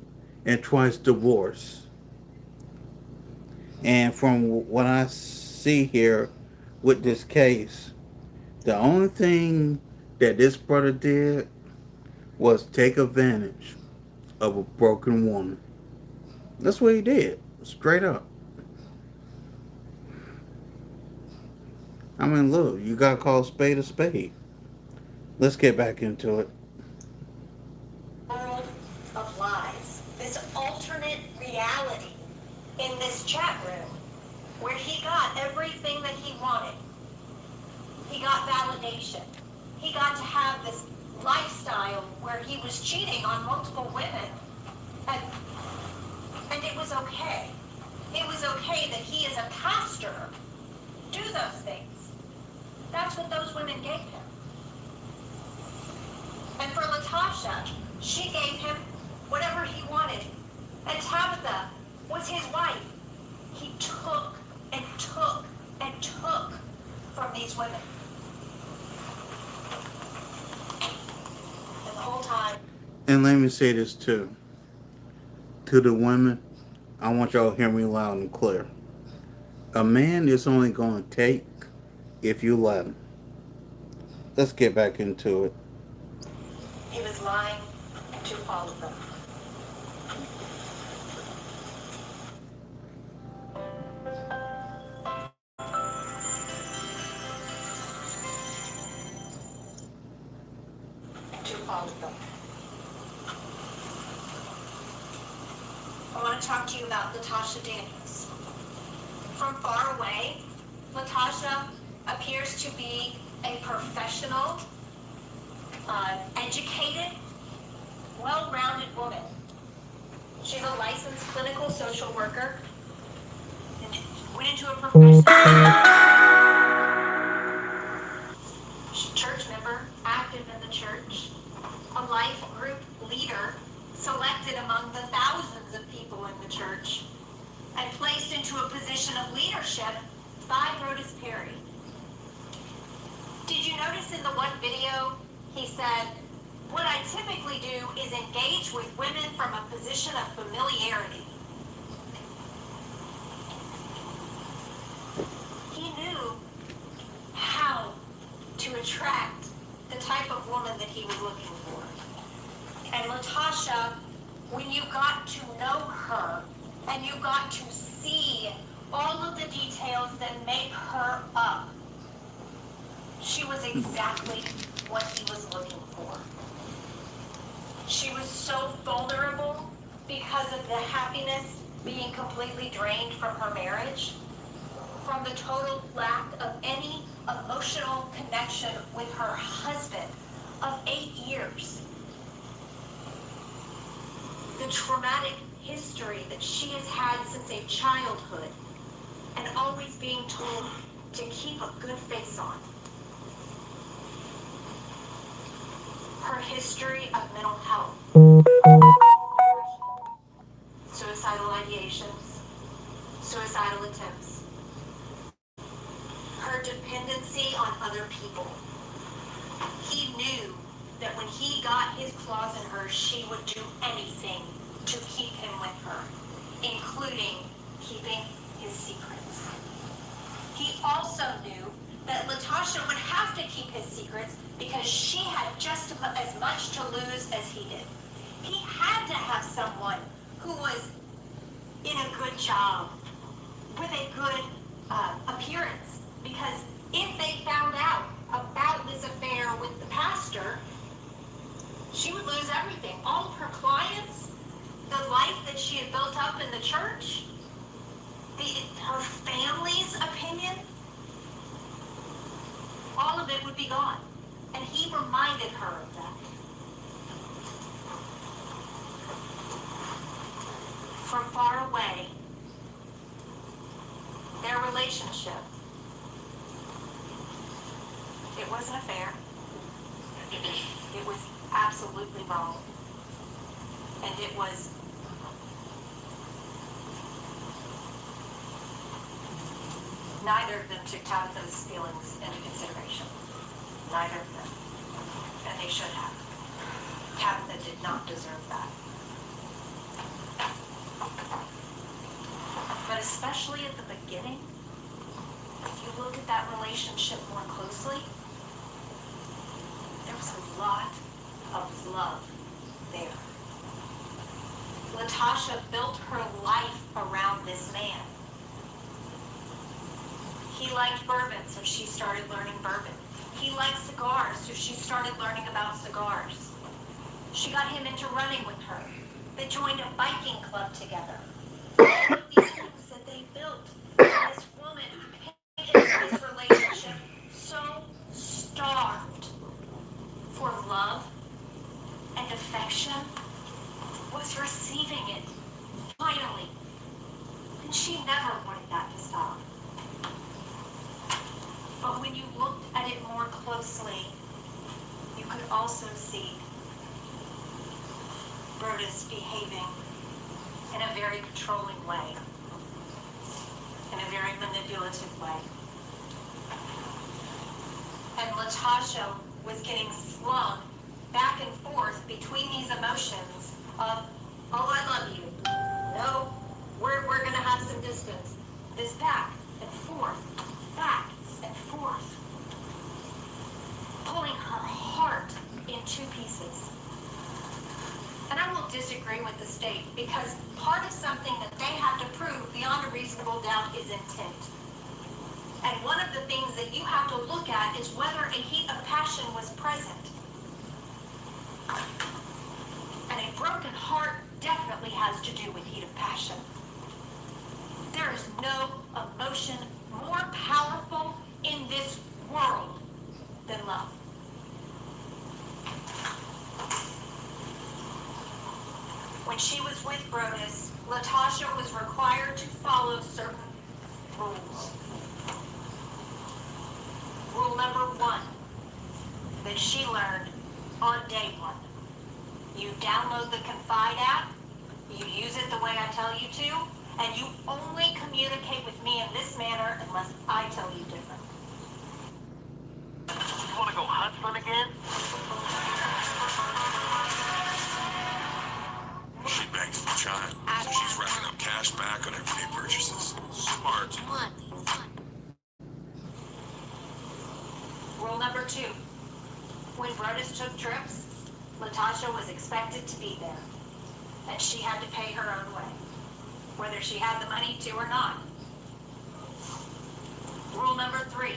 and twice divorced. And from what I see here with this case, the only thing that this brother did was take advantage of a broken woman. That's what he did, straight up. I mean, look, you got to call a spade a spade. Let's get back into it. World of lies. This alternate reality in this chat room where he got everything that he wanted. He got validation. He got to have this lifestyle where he was cheating on multiple women. And it was okay. It was okay that he, as a pastor, do those things. That's what those women gave him. And for Latasha, she gave him whatever he wanted. And Tabitha was his wife. He took and took and took from these women. And the whole time. And let me say this too. To the women, I want y'all to hear me loud and clear. A man is only going to take if you let him. Let's get back into it. He was lying to all of them. To all of them. I want to talk to you about Latasha Daniels. From far away, Latasha appears to be a professional, educated, well-rounded woman. She's a licensed clinical social worker and went into a professional church member, active in the church, a life group leader, selected among the thousands of people in the church, and placed into a position of leadership by Brodus Perry. Did you notice in the one video, he said, what I typically do is engage with women from a position of familiarity. He knew how to attract the type of woman that he was looking for. And Latasha, when you got to know her and you got to see all of the details that make her up, she was exactly what he was looking for. She was so vulnerable because of the happiness being completely drained from her marriage, from the total lack of any emotional connection with her husband of 8 years. The traumatic history that she has had since a childhood, and always being told to keep a good face on. Her history of mental health, suicidal ideations, suicidal attempts, her dependency on other people. He knew that when he got his claws in her, she would do anything to keep him with her, including keeping his secrets. He also knew that Latasha would have to keep his secrets. secrets because she had just as much to lose as he did. He had to have someone who was in a good job, with a good appearance, because if they found out about this affair with the pastor, she would lose everything. All of her clients, the life that she had built up in the church, her family's opinion, all of it would be gone. And he reminded her of that. From far away, their relationship, it wasn't fair. It was absolutely wrong. And it was neither of them took Tabitha's feelings into consideration. Neither of them. And they should have. Tabitha did not deserve that. But especially at the beginning, if you look at that relationship more closely, there was a lot of love there. Latasha built her life around this man. He liked bourbon, so she started learning bourbon. He liked cigars, so she started learning about cigars. She got him into running with her. They joined a biking club together. All of these things that they built. This woman who came into this relationship so starved for love and affection was receiving it, finally. And she never wanted that to stop. But when you looked at it more closely, you could also see Brodus behaving in a very controlling way, in a very manipulative way. And Latasha was getting slung back and forth between these emotions of, oh, I love you. No, we're going to have some distance. This back and forth, back and forth, pulling her heart in two pieces. And I will disagree with the state because part of something that they have to prove beyond a reasonable doubt is intent. And one of the things that you have to look at is whether a heat of passion was present. And a broken heart definitely has to do with heat of passion. There is no emotion more powerful in this world than love. When she was with Brodus, Latasha was required to follow certain rules. Rule number 1 that she learned on day 1. You download the Confide app, you use it the way I tell you to, and you only communicate with me in this manner unless I tell you different. You want to go hustling again? She banks the child, so she's racking up cash back on everyday purchases. Smart. Rule number 2. When Brodus took trips, Latasha was expected to be there, and she had to pay her own way, whether she had the money to or not. Rule number 3.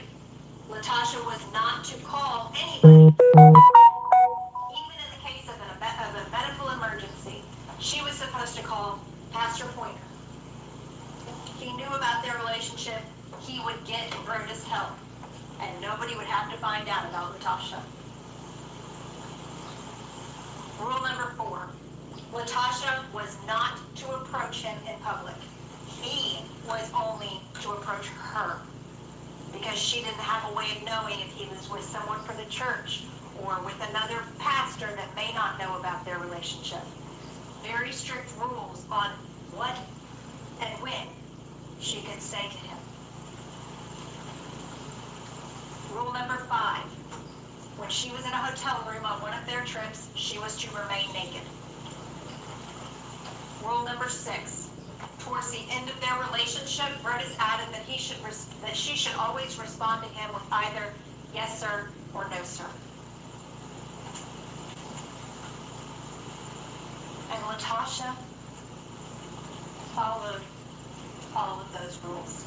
Latasha was not to call anybody. Even in the case of a medical emergency, she was supposed to call Pastor Pointer. He knew about their relationship. He would get Brodus help, and nobody would have to find out about Latasha. Rule number 4. Latasha was not to approach him in public. He was only to approach her, because she didn't have a way of knowing if he was with someone for the church or with another pastor that may not know about their relationship. Very strict rules on what and when she could say to him. Rule number 5. When she was in a hotel room on one of their trips, she was to remain naked. Rule number 6. Towards the end of their relationship, Brodus added that she should always respond to him with either yes sir or no sir. And Latasha followed all of those rules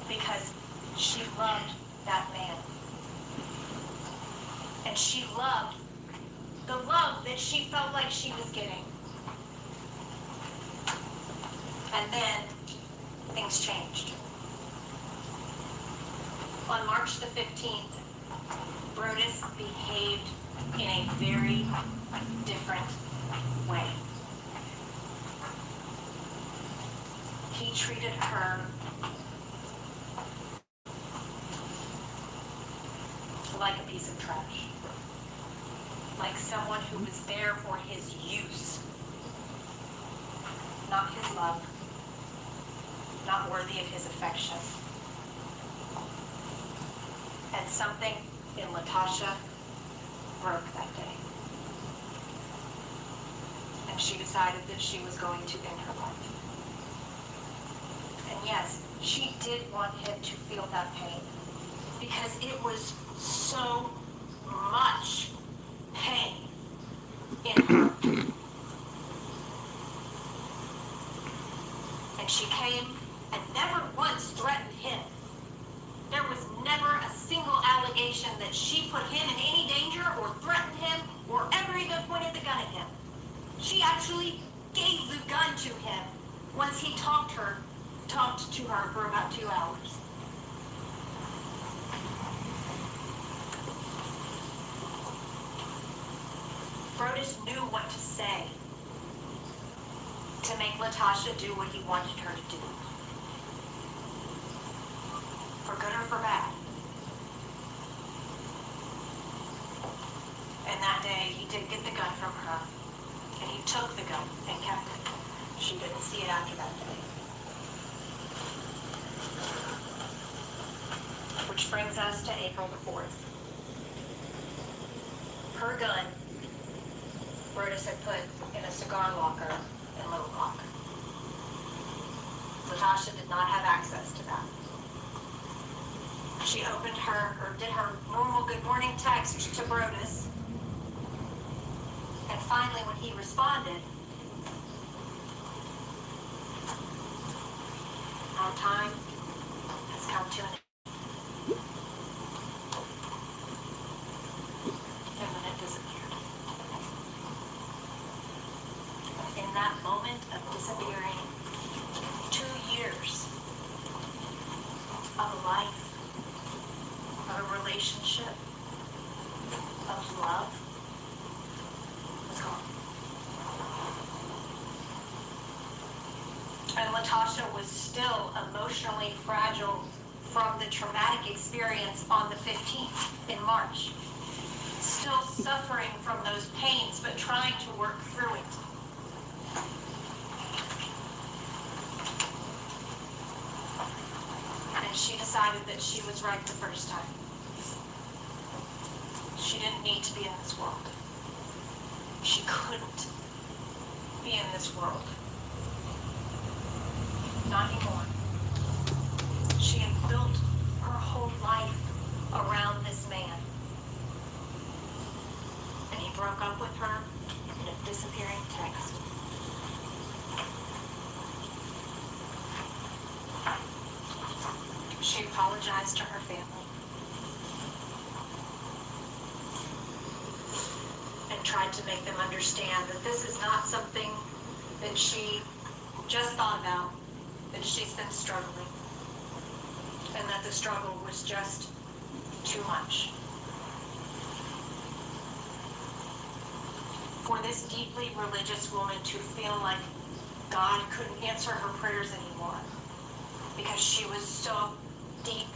because she loved that man. And she loved the love that she felt like she was getting. And then things changed. On March the 15th, Brodus behaved in a very different way. He treated her like a piece of trash. Like someone who was there for his use, not his love, not worthy of his affection. And something in Latasha broke that day. And she decided that she was going to end her life. And yes, she did want him to feel that pain because it was so much pain in her. And she came and never once threatened him. There was never a single allegation that she put him in any danger or threatened him or ever even pointed the gun at him. She actually gave the gun to him once he talked to her for about 2 hours. Brodus knew what to say to make Latasha do what he wanted her to do. For good or for bad. And that day, he did get the gun from her. And he took the gun and kept it. She didn't see it after that day. Which brings us to April the 4th. Her gun, Brodus had put in a cigar locker in Little Rock. Latasha did not have access to that. She opened did her normal good morning text to Brodus. And finally, when he responded, our time has come to an end. And then it disappeared. In that moment of disappearing, 2 years of a life, of a relationship, of love, was gone. And Latasha was still emotionally fragile from the traumatic experience on the 15th in March. Still suffering from those pains, but trying to work through it. And she decided that she was right the first time. She didn't need to be in this world. She couldn't be in this world. Not anymore. She had built her whole life around this man. And he broke up with her in a disappearing text. She apologized to her family. And tried to make them understand that this is not something that she just thought about, that she's been struggling. And that the struggle was just too much. For this deeply religious woman to feel like God couldn't answer her prayers anymore because she was so deep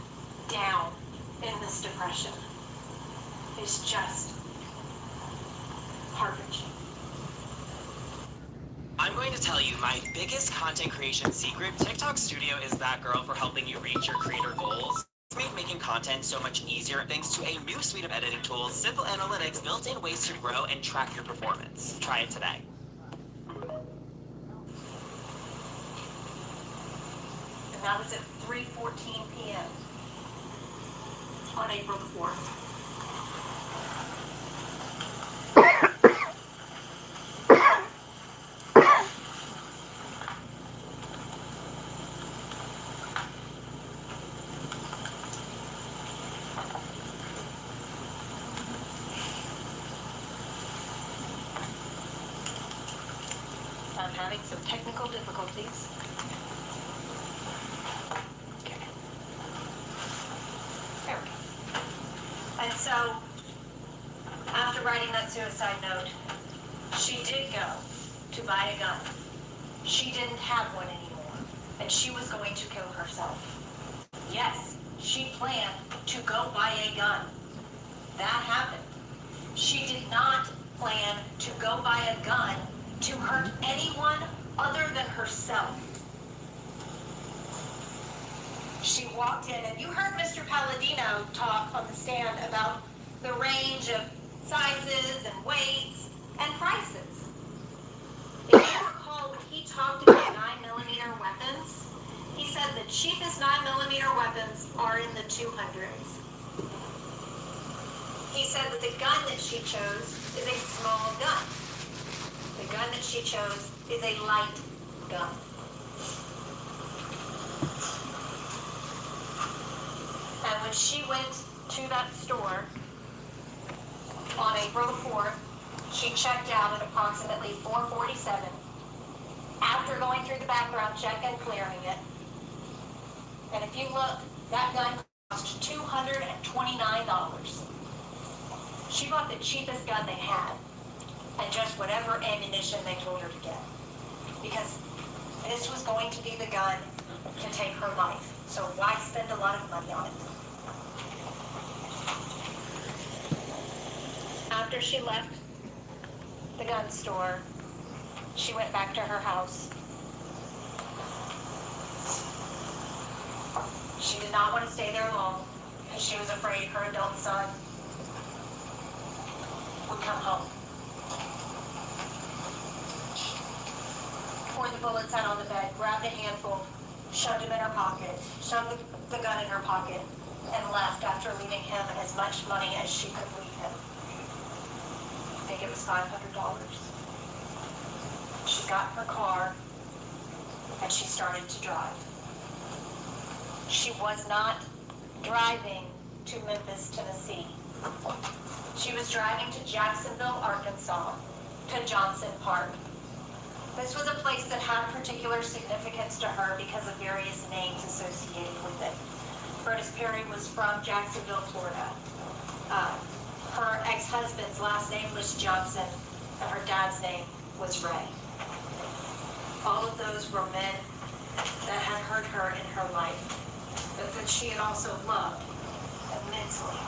down in this depression is just heart-wrenching. I'm going to tell you my biggest content creation secret. TikTok Studio is that girl for helping you reach your creator goals. It's made making content so much easier thanks to a new suite of editing tools, simple analytics, built-in ways to grow and track your performance. Try it today. And that was at 3:14 p.m. on April the 4th. I'm having some technical difficulties. Okay. There we go. And so, after writing that suicide note, she did go to buy a gun. She didn't have one anymore, and she was going to kill herself. Yes, she planned to go buy a gun. That happened. She did not plan to go buy a gun to hurt anyone other than herself. She walked in, and you heard Mr. Palladino talk on the stand about the range of sizes and weights and prices. If you recall, when he talked about 9mm weapons, he said the cheapest 9mm weapons are in the 200s. He said that the gun that she chose is a small gun. The gun that she chose is a light gun. And when she went to that store on April the 4th, she checked out at approximately 4:47 after going through the background check and clearing it. And if you look, that gun cost $229. She bought the cheapest gun they had and just whatever ammunition they told her to get. Because this was going to be the gun to take her life. So why spend a lot of money on it? After she left the gun store, she went back to her house. She did not want to stay there long because she was afraid her adult son would come home. Poured the bullets out on the bed, grabbed a handful, shoved him in her pocket, shoved the gun in her pocket, and left after leaving him as much money as she could leave him. I think it was $500. She got in her car and she started to drive. She was not driving to Memphis, Tennessee. She was driving to Jacksonville, Arkansas, to Johnson Park. This was a place that had particular significance to her because of various names associated with it. Curtis Perry was from Jacksonville, Florida. Her ex-husband's last name was Johnson, and her dad's name was Ray. All of those were men that had hurt her in her life, but that she had also loved immensely.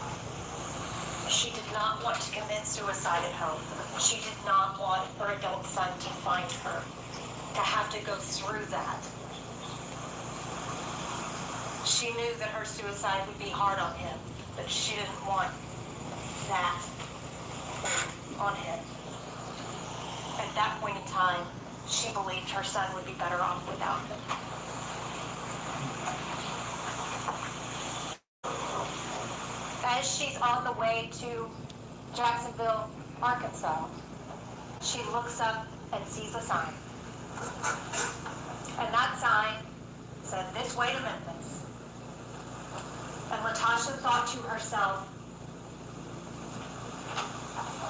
She did not want to commit suicide at home. She did not want her adult son to find her, to have to go through that. She knew that her suicide would be hard on him, but she didn't want that on him. At that point in time, she believed her son would be better off without him. As she's on the way to Jacksonville, Arkansas, she looks up and sees a sign. And that sign said, "This way to Memphis." And Latasha thought to herself,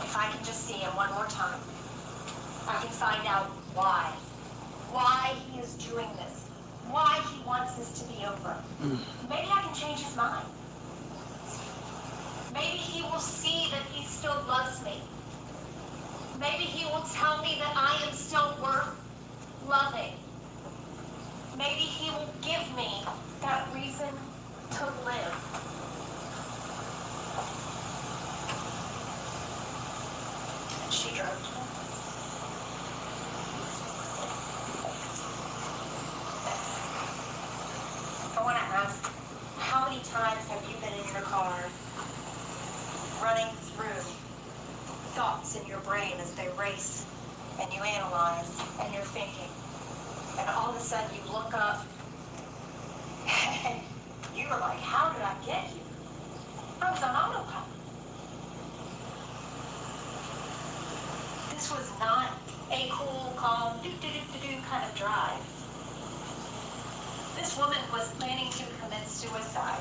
if I can just see him one more time, I can find out why he is doing this, why he wants this to be over. Maybe I can change his mind. Maybe he will see that he still loves me. Maybe he will tell me that I am still worth loving. Maybe he will give me that reason to live. And she drove to him. I want to ask, how many times have you been in your car running through thoughts in your brain as they race, and you analyze, and you're thinking, and all of a sudden you look up, and you were like, how did I get here? I was on autopilot. This was not a cool, calm, do-do-do-do-do kind of drive. This woman was planning to commit suicide.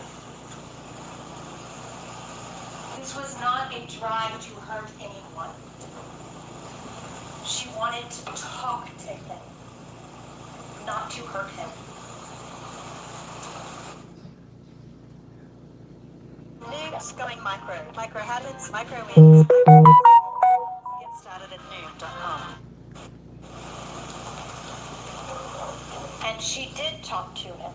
This was not a drive to hurt anyone. She wanted to talk to him, not to hurt him. Noobs going micro. Micro habits, micro wins. Get started at noob.com. And she did talk to him.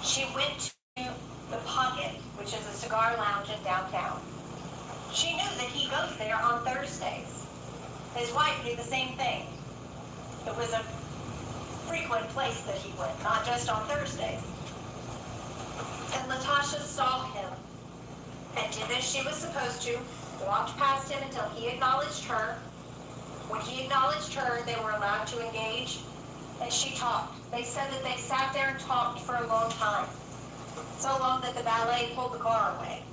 She went to the Pocket, which is a cigar lounge in downtown. She knew that he goes there on Thursdays. His wife knew the same thing. It was a frequent place that he went, not just on Thursdays. And Latasha saw him and did as she was supposed to, walked past him until he acknowledged her. When he acknowledged her, they were allowed to engage, and she talked. They said that they sat there and talked for a long time. So long that the valet pulled the car away.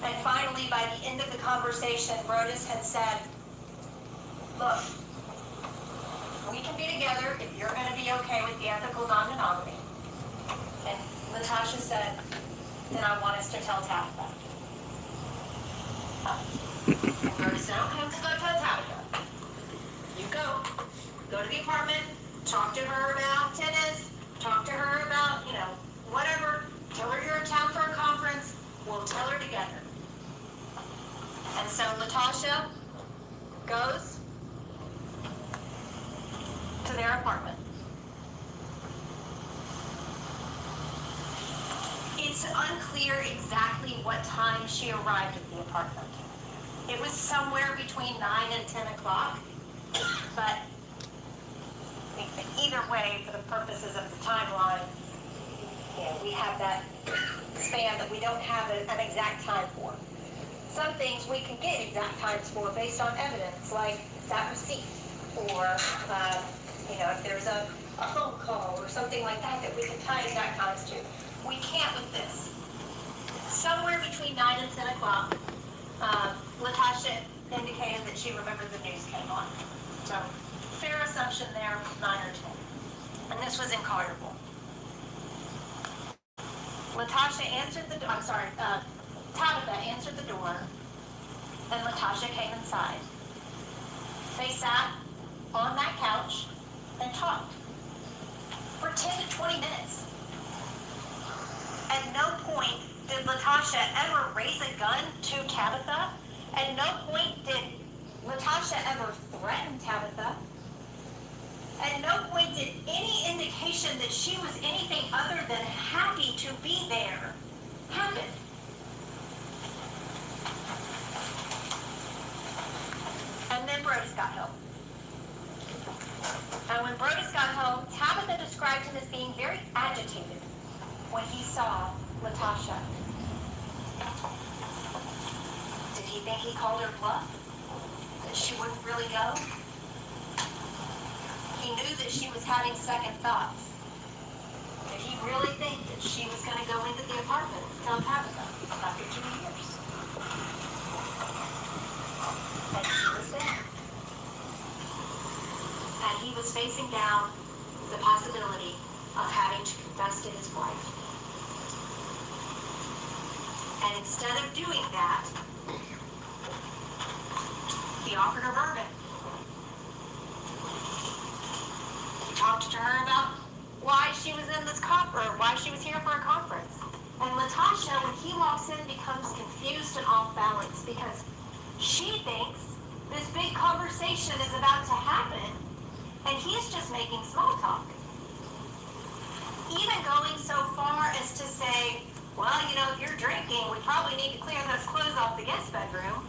And finally, by the end of the conversation, Brodus had said, look, we can be together if you're going to be okay with the ethical non-monogamy. And Latasha said, then I want us to tell Tabitha. And Brodus said, okay, let's go tell Tabitha. You go. Go to the apartment, talk to her about tennis, talk to her about, whatever. Tell her you're in town for a conference. We'll tell her together. And so Latasha goes to their apartment. It's unclear exactly what time she arrived at the apartment. It was somewhere between 9 and 10 o'clock, but either way, for the purposes of the timeline, we have that span that we don't have an exact time for. Some things we can get exact times for based on evidence, like that receipt, or if there's a phone call or something like that we can tie exact times to. We can't with this. Somewhere between 9 and 10 o'clock, Latasha indicated that she remembered the news came on. So, fair assumption there, 9 or 10. And this was in Carterville. Tabitha answered the door, and Latasha came inside. They sat on that couch and talked for 10 to 20 minutes. At no point did Latasha ever raise a gun to Tabitha. At no point did Latasha ever threaten Tabitha. At no point did any indication that she was anything other than happy to be there happen. And then Brodus got home. And when Brodus got home, Tabitha described him as being very agitated when he saw Latasha. Did he think he called her bluff? That she wouldn't really go? He knew that she was having second thoughts. Did he really think that she was going to go into the apartment and tell Tabitha after 2 years? And she was there. And he was facing down the possibility of having to confess to his wife. And instead of doing that, he offered her bourbon. He talked to her about why she was in this why she was here for a conference. And Latasha, when he walks in, becomes confused and off balance because she thinks this big conversation is about to happen, and he's just making small talk. Even going so far as to say, well, if you're drinking, we probably need to clear those clothes off the guest bedroom.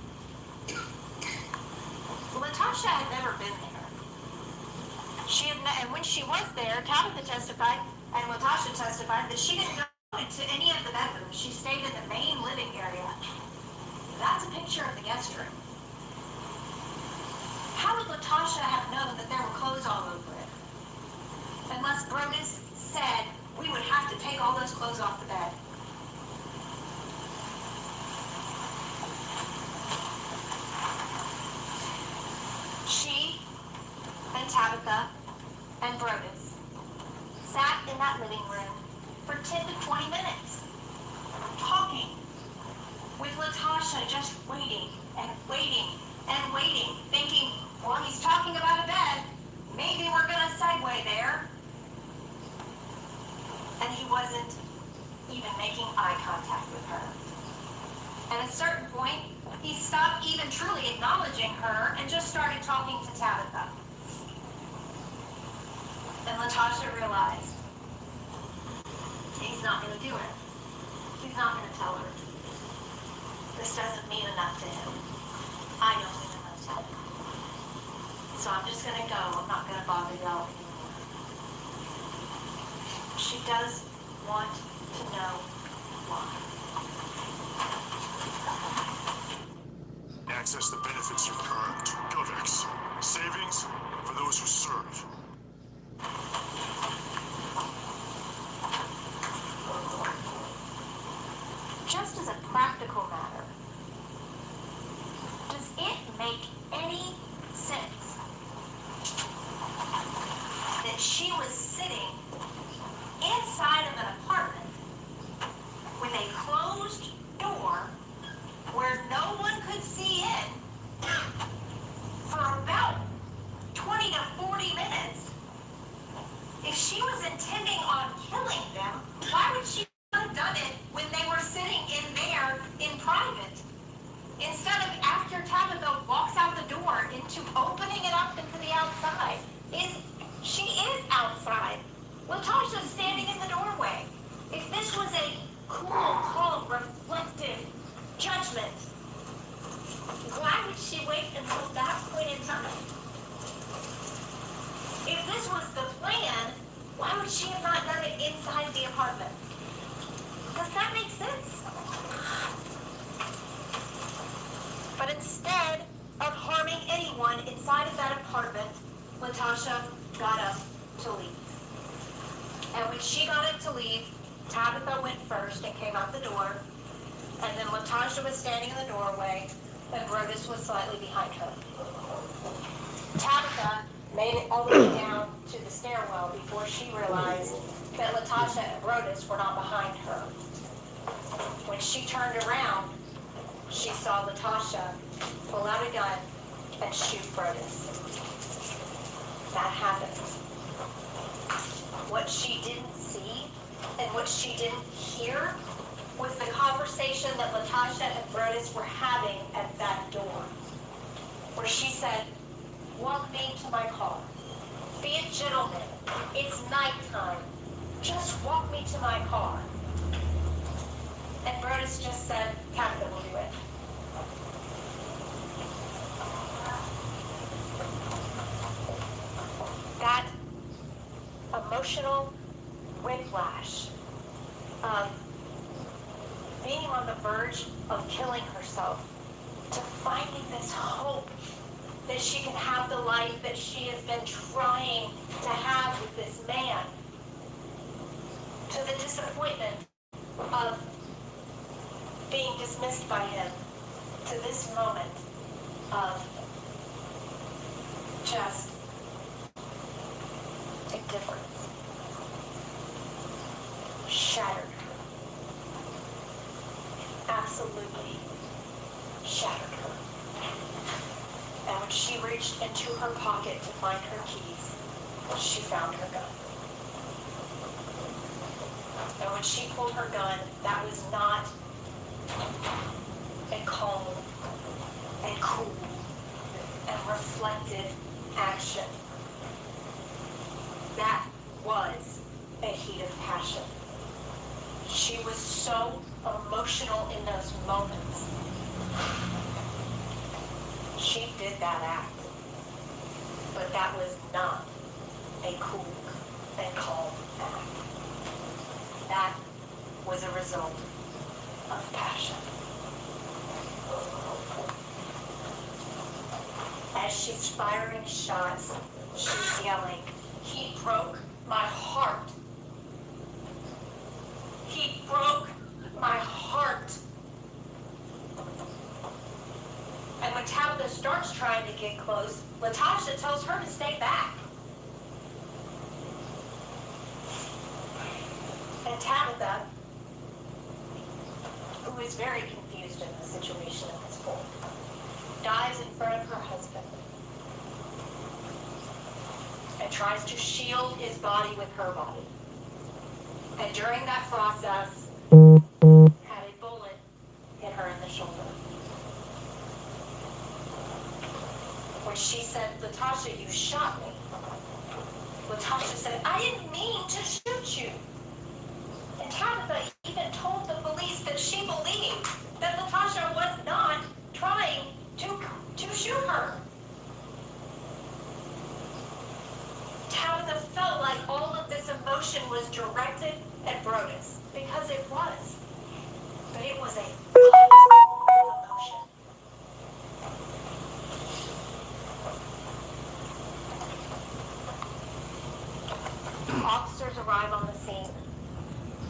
Latasha had never been there. And when she was there, Tabitha testified, and Latasha testified, that she didn't go into any of the bedrooms. She stayed in the main living area. That's a picture of the guest room. How would Latasha have known that there were clothes all over it? Unless Brodus said, we would have to take all those clothes off the bed. She and Tabitha and Brodus sat in that living room for 10 to 20 minutes, talking, with Latasha just waiting and waiting and waiting, thinking, well, he's talking about a bed. Maybe we're gonna segue there. And he wasn't even making eye contact with her. At a certain point, he stopped even truly acknowledging her and just started talking to Tabitha. And Latasha realized he's not going to do it. He's not going to tell her. This doesn't mean enough to him. I don't mean enough to him. So I'm just going to go. I'm not going to bother y'all anymore. She does want to know why. Access the benefits you've earned. GovX. Savings for those who serve. Just as a practical matter, does it make any sense that she was sitting inside of an apartment with a closed door where no one could see in for about 20 to 40 minutes? If she was intending on killing them, why would she have done it when they were sitting in there in private? Instead of after Tabitha walks out the door into opening it up into the outside. She is outside. Latasha's standing in the doorway. If this was a cool, calm, reflective judgment, why would she wait until that point in time? If this was the plan, why would she have not done it inside the apartment? Does that make sense? But instead of harming anyone inside of that apartment, Latasha got up to leave. And when she got up to leave, Tabitha went first and came out the door. And then Latasha was standing in the doorway, and Brodus was slightly behind her. Tabitha made it all the way down to the stairwell before she realized that Latasha and Brodus were not behind her. When she turned around, she saw Latasha pull out a gun and shoot Brodus. That happened. What she didn't see and what she didn't hear was the conversation that Latasha and Brodus were having at that door, where she said, "Walk me to my car. Be a gentleman. It's nighttime. Just walk me to my car." And Brodus just said, "Tabitha will do it." That emotional whiplash of being on the verge of killing herself to finding this hope that she can have the life that she has been trying to have with this man, to the disappointment of being dismissed by him, to this moment of just indifference, shattered her. Absolutely shattered her. And when she reached into her pocket to find her keys, she found her gun. And when she pulled her gun, that was not a calm and cool and reflective action. That was a heat of passion. She was so emotional in those moments. She did that act, but that was not a cool and calm act. That was a result of passion. As she's firing shots, she's yelling, "He broke my heart. He broke my heart." And when Tabitha starts trying to get close, Latasha tells her to stay back. And Tabitha, who is very confused in the situation at this point, dives in front of her husband and tries to shield his body with her body. And during that process, had a bullet hit her in the shoulder. When she said, "Latasha, you shot me," Latasha said, "I didn't mean to shoot you." And Tabitha even told the police that she believed that Latasha was not trying to shoot her. Tabitha felt like all of this emotion was directed at Brodus, because it was. But it was a emotion. Officers arrive on the scene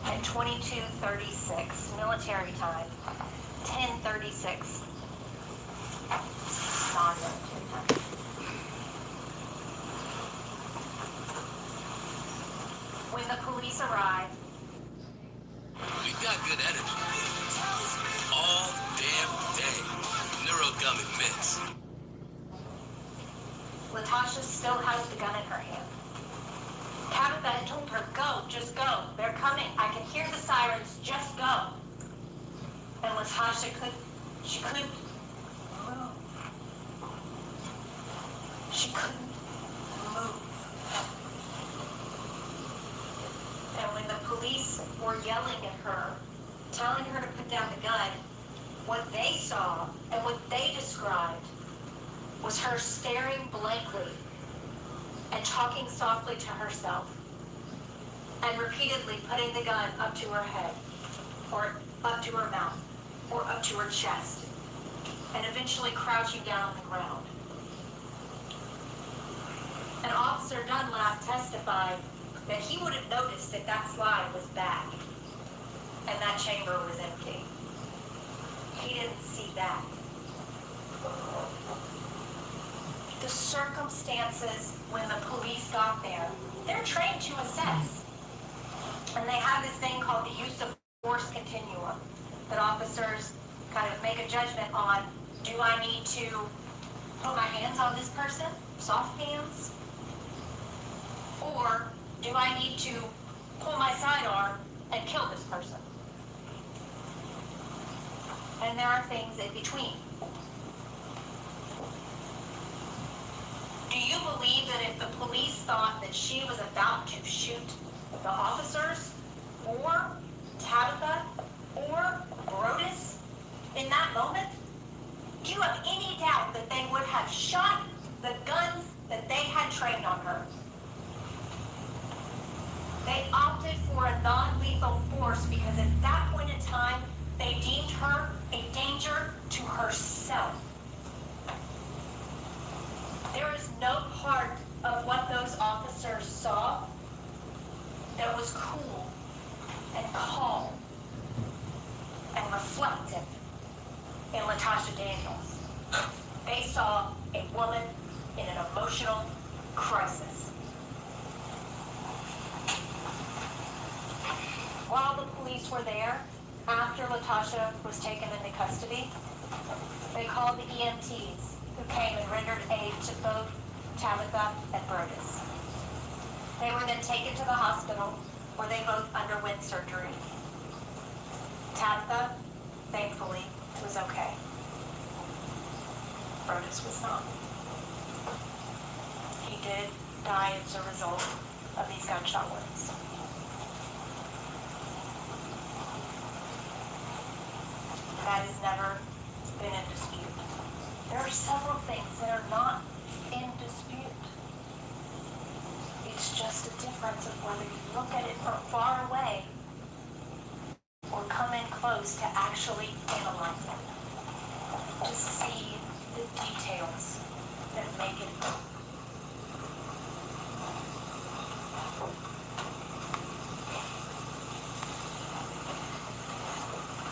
at 22:36 military time, 10:36 non-military time. When the police arrive, We got good energy. All damn day. Neurogum admits. Latasha still has the gun in her hand. Tabitha had told her, "Go, just go. They're coming. I can hear the sirens. Just go." And Latasha couldn't move. She couldn't move. And when the police were yelling at her, telling her to put down the gun, what they saw and what they described was her staring blankly and talking softly to herself and repeatedly putting the gun up to her head or up to her mouth or up to her chest and eventually crouching down on the ground. And Officer Dunlap testified that he would have noticed that that slide was back and that chamber was empty. He didn't see that. The circumstances when the police got there, they're trained to assess. And they have this thing called the use of force continuum that officers kind of make a judgment on. Do I need to put my hands on this person? Soft hands? Or do I need to pull my sidearm and kill this person? And there are things in between. Do you believe that if the police thought that she was about to shoot the officers, or Tabitha, or Brodus in that moment, do you have any doubt that they would have shot the guns that they had trained on her? They opted for a non-lethal force because at that point in time, they deemed her a danger to herself. There is no part of what those officers saw that was cool and calm and reflective in Latasha Daniels. They saw a woman in an emotional crisis. While the police were there, after Latasha was taken into custody, they called the EMTs, who came and rendered aid to both Tabitha and Brodus. They were then taken to the hospital, where they both underwent surgery. Tabitha, thankfully, was okay. Brodus was not. He did die as a result of these gunshot wounds. That has never been in dispute. There are several things that are not in dispute. It's just a difference of whether you look at it from far away or come in close to actually analyze it, to see the details that make it.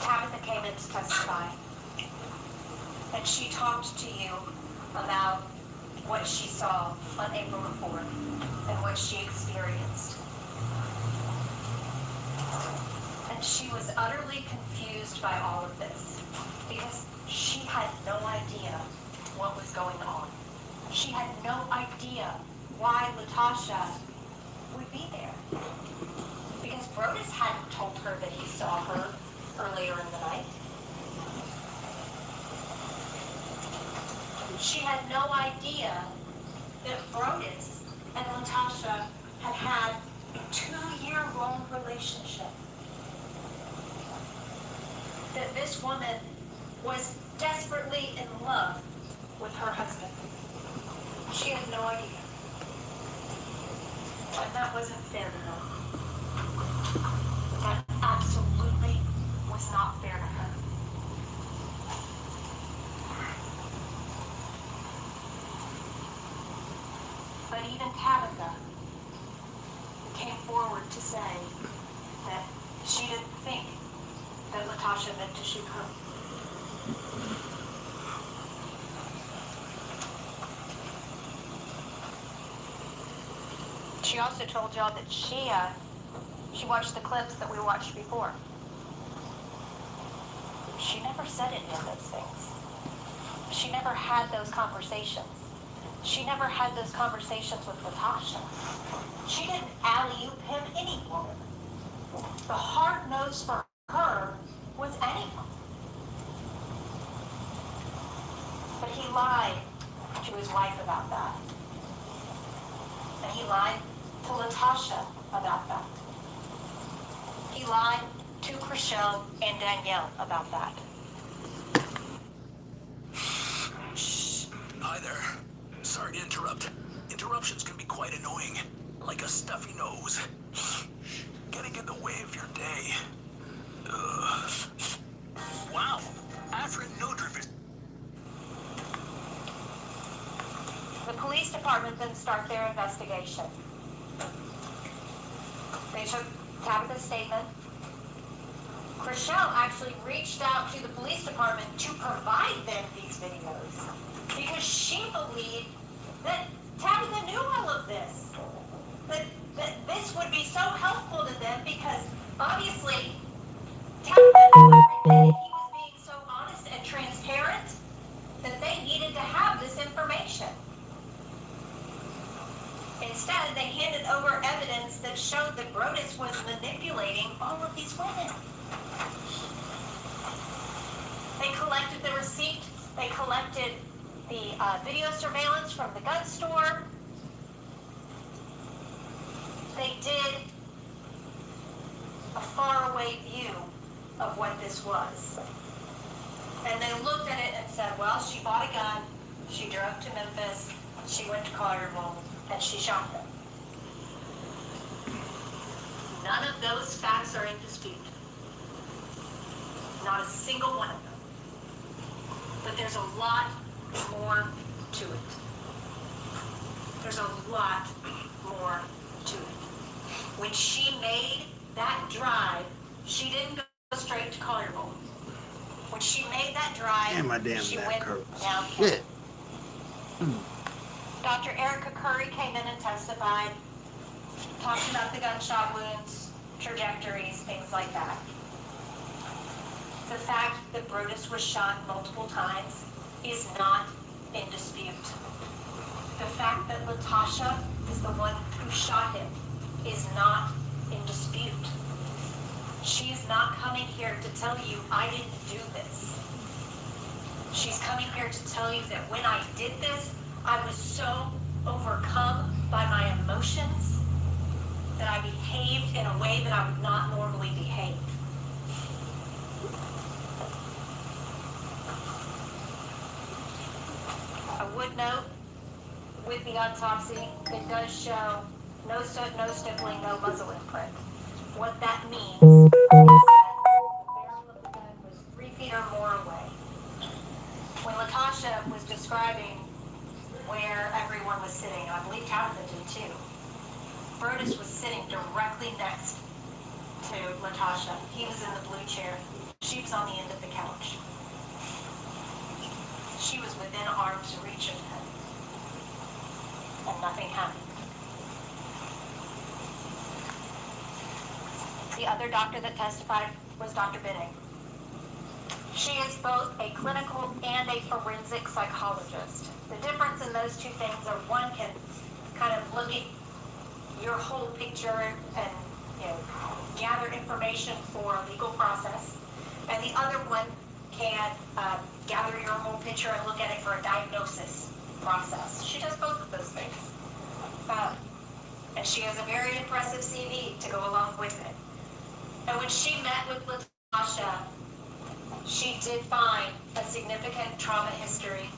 Tabitha came in to testify, and she talked to you about what she saw on April the 4th and what she experienced. And she was utterly confused by all of this because she had no idea going on. She had no idea why Latasha would be there. Because Brodus hadn't told her that he saw her earlier in the night. She had no idea that Brodus and Latasha had had a 2-year-long relationship. That this woman was desperately in love with her husband. She had no idea. And that wasn't fair to her. That absolutely was not fair to her. But even Tabitha came forward to say that she didn't think that Latasha meant to shoot her. She also told y'all that she watched the clips that we watched before. She never said any of those things. She never had those conversations. She never had those conversations with Latasha. She didn't alley-oop him any woman. The hard nose for her was anyone. But he lied to his wife about that. And he lied to Latasha about that. He lied to Chriselle and Danielle about that. Hi there. Sorry to interrupt. Interruptions can be quite annoying. Like a stuffy nose. Getting in the way of your day. Wow. Afrin Nodriv is... The police department then start their investigation. They took Tabitha's statement. Chriselle actually reached out to the police department to provide them these videos because she believed that Tabitha knew all of this. That this would be so helpful to them because obviously Tabitha knew everything. He was being so honest and transparent that they needed to have this information. Instead, they handed over evidence that showed that Brodus was manipulating all of these women. They collected the receipt. They collected the video surveillance from the gun store. They did a faraway view of what this was. And they looked at it and said, well, she bought a gun, she drove to Memphis, she went to Collierville, and she shot them. None of those facts are in dispute. Not a single one of them. But there's a lot more to it. There's a lot more to it. When she made that drive, she didn't go straight to Collierville. When she made that drive, And my damn she back went hurts. down. Shit. Dr. Erica Curry came in and testified, talked about the gunshot wounds, trajectories, things like that. The fact that Brodus was shot multiple times is not in dispute. The fact that Latasha is the one who shot him is not in dispute. She is not coming here to tell you I didn't do this. She's coming here to tell you that when I did this, I was so overcome by my emotions that I behaved in a way that I would not normally behave. I would note, with the autopsy, it does show no stippling, no muzzle imprint. What that means is that the barrel of the gun was 3 feet or more away. When Latasha was describing where everyone was sitting, and I believe Tabitha did too, Brodus was sitting directly next to Latasha. He was in the blue chair. She was on the end of the couch. She was within arm's reach of him. And nothing happened. The other doctor that testified was Dr. Binning. She is both a clinical and a forensic psychologist. The difference in those two things are one can kind of look at your whole picture and gather information for a legal process, and the other one can gather your whole picture and look at it for a diagnosis process. She does both of those things. And she has a very impressive CV to go along with it. And when she met with LaTosha, she did find a significant trauma history.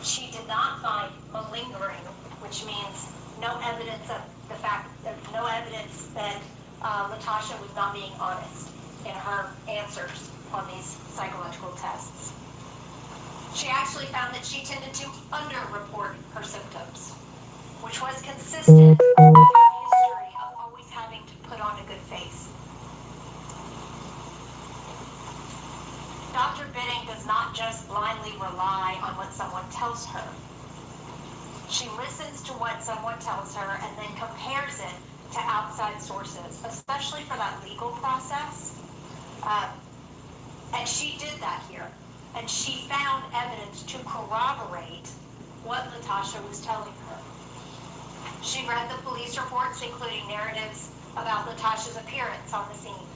She did not find malingering, which means no evidence of the fact that LaTosha was not being honest in her answers on these psychological tests. She actually found that she tended to underreport her symptoms, which was consistent with her history of always having to put on a good face. Dr. Bidding does not just blindly rely on what someone tells her. She listens to what someone tells her and then compares it to outside sources, especially for that legal process. And she did that here. And she found evidence to corroborate what LaTosha was telling her. She read the police reports, including narratives about LaTosha's appearance on the scene.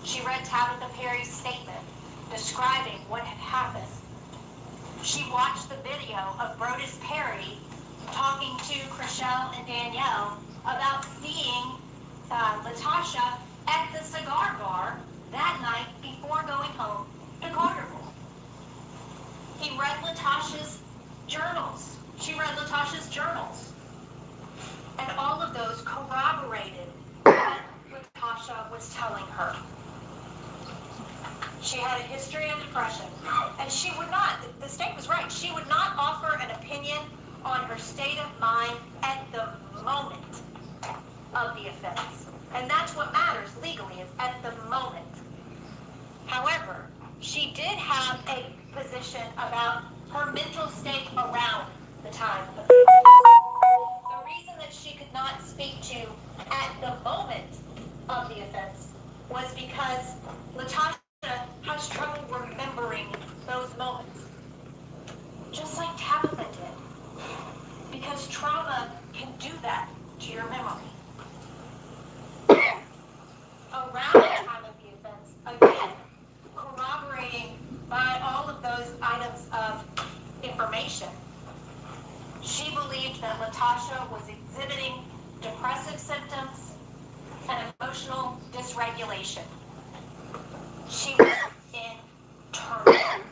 She read Tabitha Perry's statement describing what had happened. She watched the video of Brodus Perry talking to Chrishell and Danielle about seeing LaTosha at the cigar bar that night before going home to Carterville. He read LaTosha's journals. She read LaTosha's journals. And all of those corroborated what LaTosha was telling her. She had a history of depression, and she would not, the state was right, she would not offer an opinion on her state of mind at the moment of the offense. And that's what matters legally, is at the moment. However, she did have a position about her mental state around the time of the offense. The reason that she could not speak to at the moment of the offense was because LaTosha has trouble remembering those moments. Just like Tabitha did. Because trauma can do that to your memory. Around the time of the offense, again, corroborating by all of those items of information, she believed that LaTosha was exhibiting depressive symptoms and emotional dysregulation. She was in turmoil.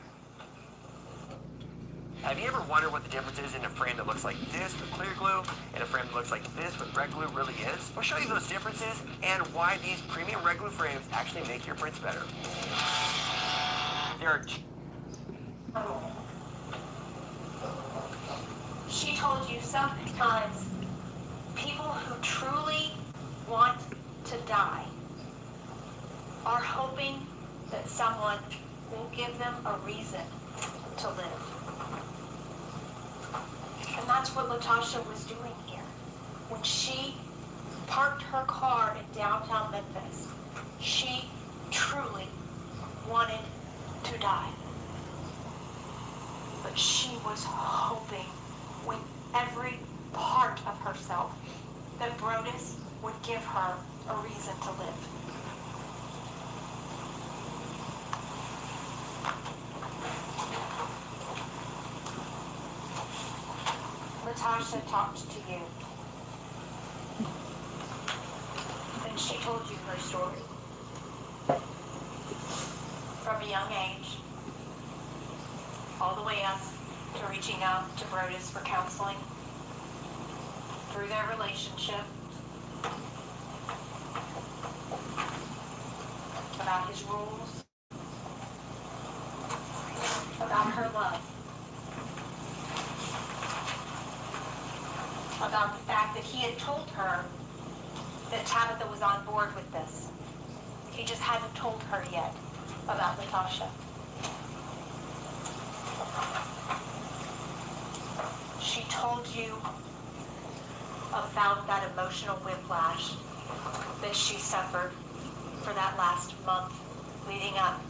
Have you ever wondered what the difference is in a frame that looks like this with clear glue and a frame that looks like this with red glue really is? We'll show you those differences and why these premium red glue frames actually make your prints better. There are She told you sometimes people who truly want to die are hoping that someone will give them a reason to live. And that's what LaTosha was doing here. When she parked her car in downtown Memphis, she truly wanted to die. But she was hoping with every part of herself that Brodus would give her a reason to live. LaTosha talked to you. And she told you her story. From a young age, all the way up to reaching out to Brodus for counseling, through their relationship, about his rules, about her love, about the fact that he had told her that Tabitha was on board with this. He just hadn't told her yet about LaTosha. She told you about that emotional whiplash that she suffered for that last month leading up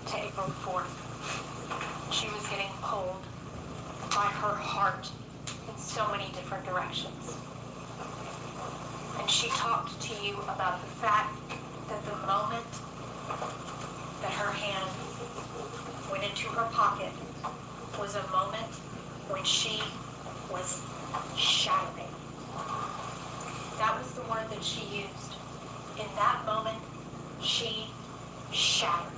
to April 4th. She was getting pulled by her heart in so many different directions. And she talked to you about the fact that the moment that her hand went into her pocket was a moment when she was shattering. That was the word that she used. In that moment, she shattered.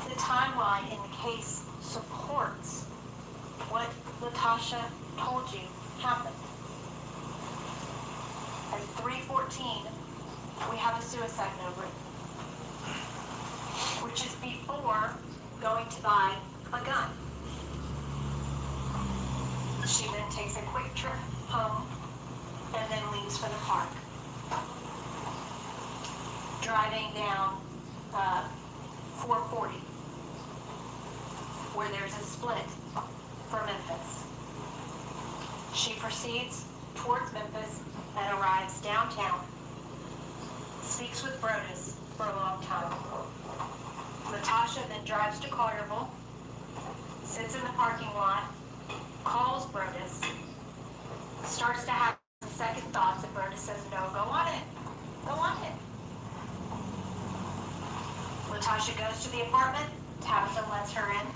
The timeline in the case supports what Latasha told you happened. At 3:14, we have a suicide note written, which is before going to buy a gun. She then takes a quick trip home and then leaves for the park. Driving down 440, where there's a split for Memphis. She proceeds towards Memphis and arrives downtown. Speaks with Brodus for a long time. Latasha then drives to Carterville, sits in the parking lot, calls Brodus, starts to have second thoughts, and Brodus says, no, go on it. Go on it. Latasha goes to the apartment. Tabitha lets her in.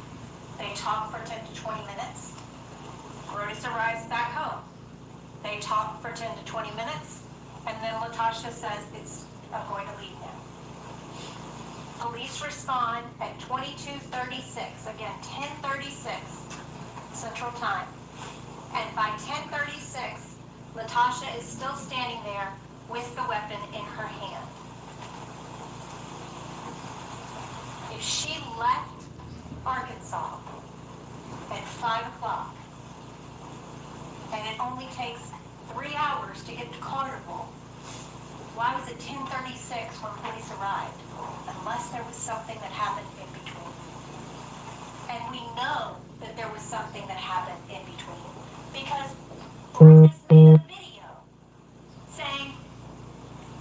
They talk for 10 to 20 minutes. Brodus arrives back home. They talk for 10 to 20 minutes, and then Latasha says, I'm going to leave now. Police respond at 22:36, again, 10:36 Central Time. And by 10:36, Latasha is still standing there with the weapon in her hand. If she left Arkansas at 5 o'clock, and it only takes 3 hours to get to Carterville, why was it 10:36 when police arrived? Unless there was something that happened in between. And we know that there was something that happened in between because Brodus made a video saying,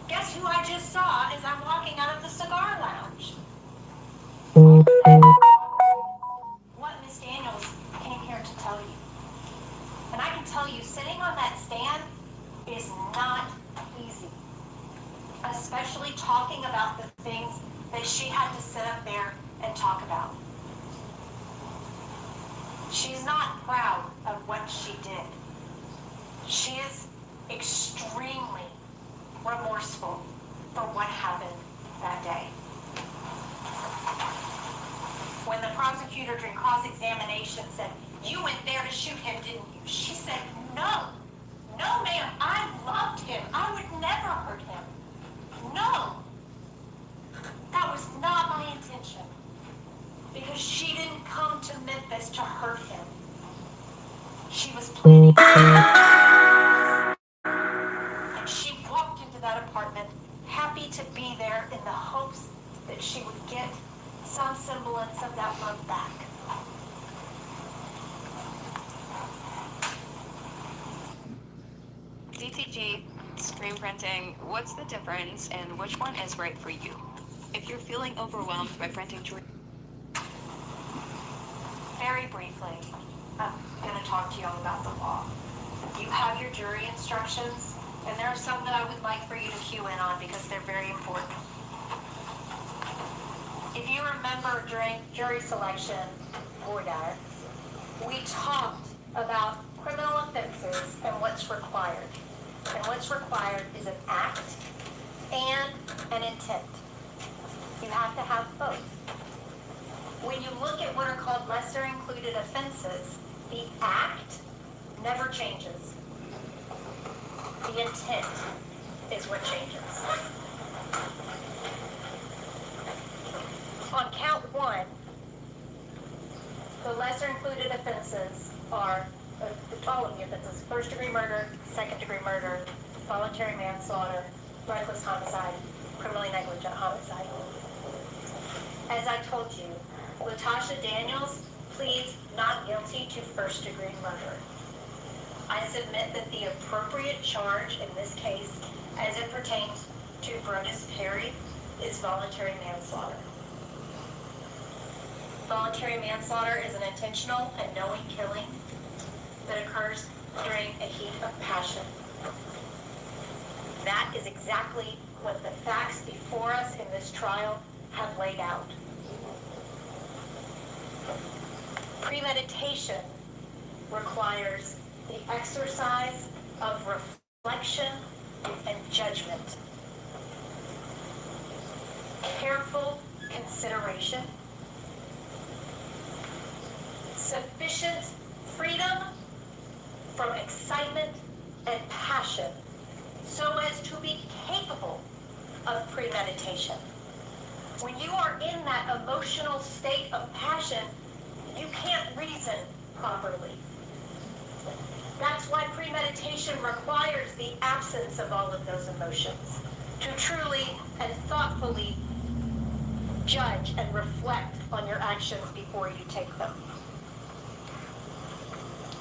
guess who I just saw as I'm walking out of the cigar lounge? What Miss Daniels came here to tell you. And I can tell you, sitting on that stand is not easy. Especially talking about the things that she had to sit up there and talk about. She's not proud of what she did. She is extremely remorseful for what happened that day. When the prosecutor during cross-examination said, you went there to shoot him, didn't you? She said, no. No, ma'am, I loved him. I would never hurt him. No. That was not my intention. Because she didn't come to Memphis to hurt him. She was planning. And she walked into that apartment happy to be there in the hopes that she would get some semblance of that love back. DTG, screen printing, what's the difference and which one is right for you? If you're feeling overwhelmed by printing jewelry. Very briefly, I'm going to talk to you all about the law. You have your jury instructions, and there are some that I would like for you to cue in on because they're very important. If you remember during jury selection, we talked about criminal offenses and what's required. And what's required is an act and an intent. You have to have both. When you look at what are called lesser included offenses, the act never changes. The intent is what changes. On count 1, the lesser included offenses are the following offenses: first degree murder, second degree murder, voluntary manslaughter, reckless homicide, criminally negligent homicide. As I told you, Latasha Daniels pleads not guilty to first degree murder. I submit that the appropriate charge in this case as it pertains to Brodus Perry is voluntary manslaughter. Voluntary manslaughter is an intentional and knowing killing that occurs during a heat of passion. That is exactly what the facts before us in this trial have laid out. Premeditation requires the exercise of reflection and judgment, careful consideration, sufficient freedom from excitement and passion so as to be capable of premeditation. When you are in that emotional state of passion, you can't reason properly. That's why premeditation requires the absence of all of those emotions to truly and thoughtfully judge and reflect on your actions before you take them.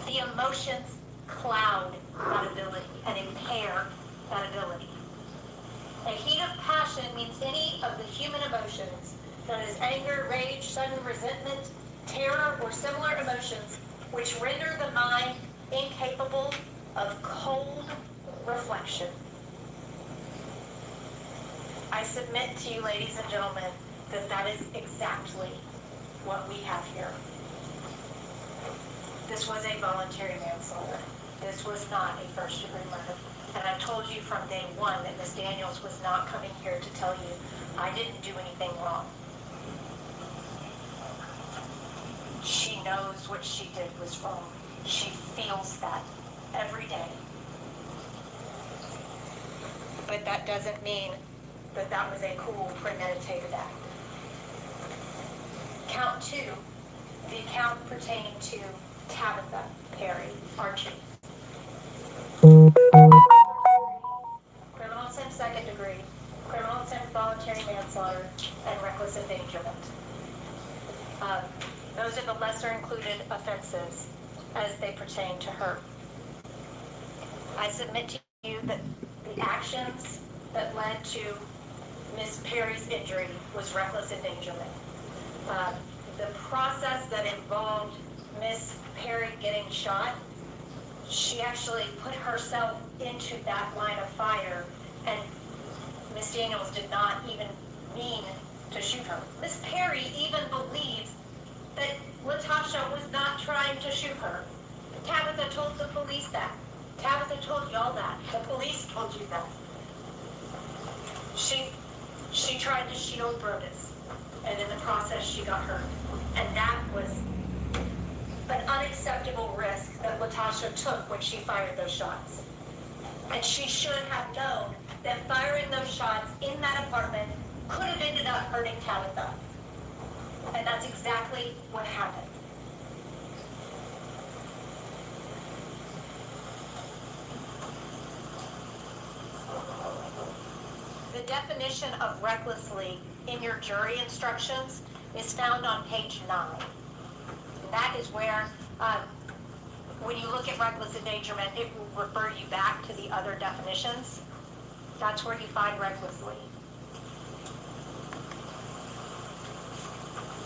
The emotions cloud that ability and impair that ability. A heat of passion means any of the human emotions, known as anger, rage, sudden resentment, terror, or similar emotions, which render the mind incapable of cold reflection. I submit to you, ladies and gentlemen, that that is exactly what we have here. This was a voluntary manslaughter. This was not a first-degree murder. And I've told you from day one that Ms. Daniels was not coming here to tell you I didn't do anything wrong. She knows what she did was wrong. She feels that every day. But that doesn't mean that that was a cool, premeditated act. Count 2, the account pertaining to Tabitha Perry Archie. Criminal intent second degree, criminal intent voluntary manslaughter, and reckless endangerment. Those are the lesser included offenses as they pertain to her. I submit to you that the actions that led to Miss Perry's injury was reckless endangerment. The process that involved Miss Perry getting shot, she actually put herself into that line of fire, and Miss Daniels did not even mean to shoot her. Miss Perry even believes that Latasha was not trying to shoot her. Tabitha told the police that. Tabitha told y'all that. The police told you that. She tried to shield Brodus, and in the process she got hurt. And that was an unacceptable risk that Latasha took when she fired those shots. And she should have known that firing those shots in that apartment could have ended up hurting Tabitha. And that's exactly what happened. The definition of recklessly in your jury instructions is found on page 9. That is where, when you look at reckless endangerment, it will refer you back to the other definitions. That's where you find recklessly.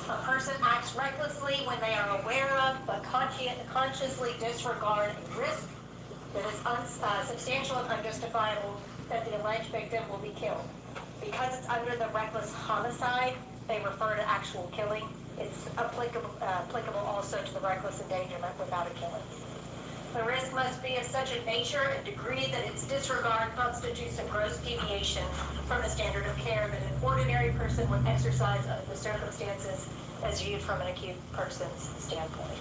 A person acts recklessly when they are aware of but consciously disregard a risk that is substantial and unjustifiable that the alleged victim will be killed. Because it's under the reckless homicide, they refer to actual killing. It's applicable also to the reckless endangerment without a killing. The risk must be of such a nature and degree that its disregard constitutes a gross deviation from the standard of care that an ordinary person would exercise under the circumstances as viewed from an acute person's standpoint.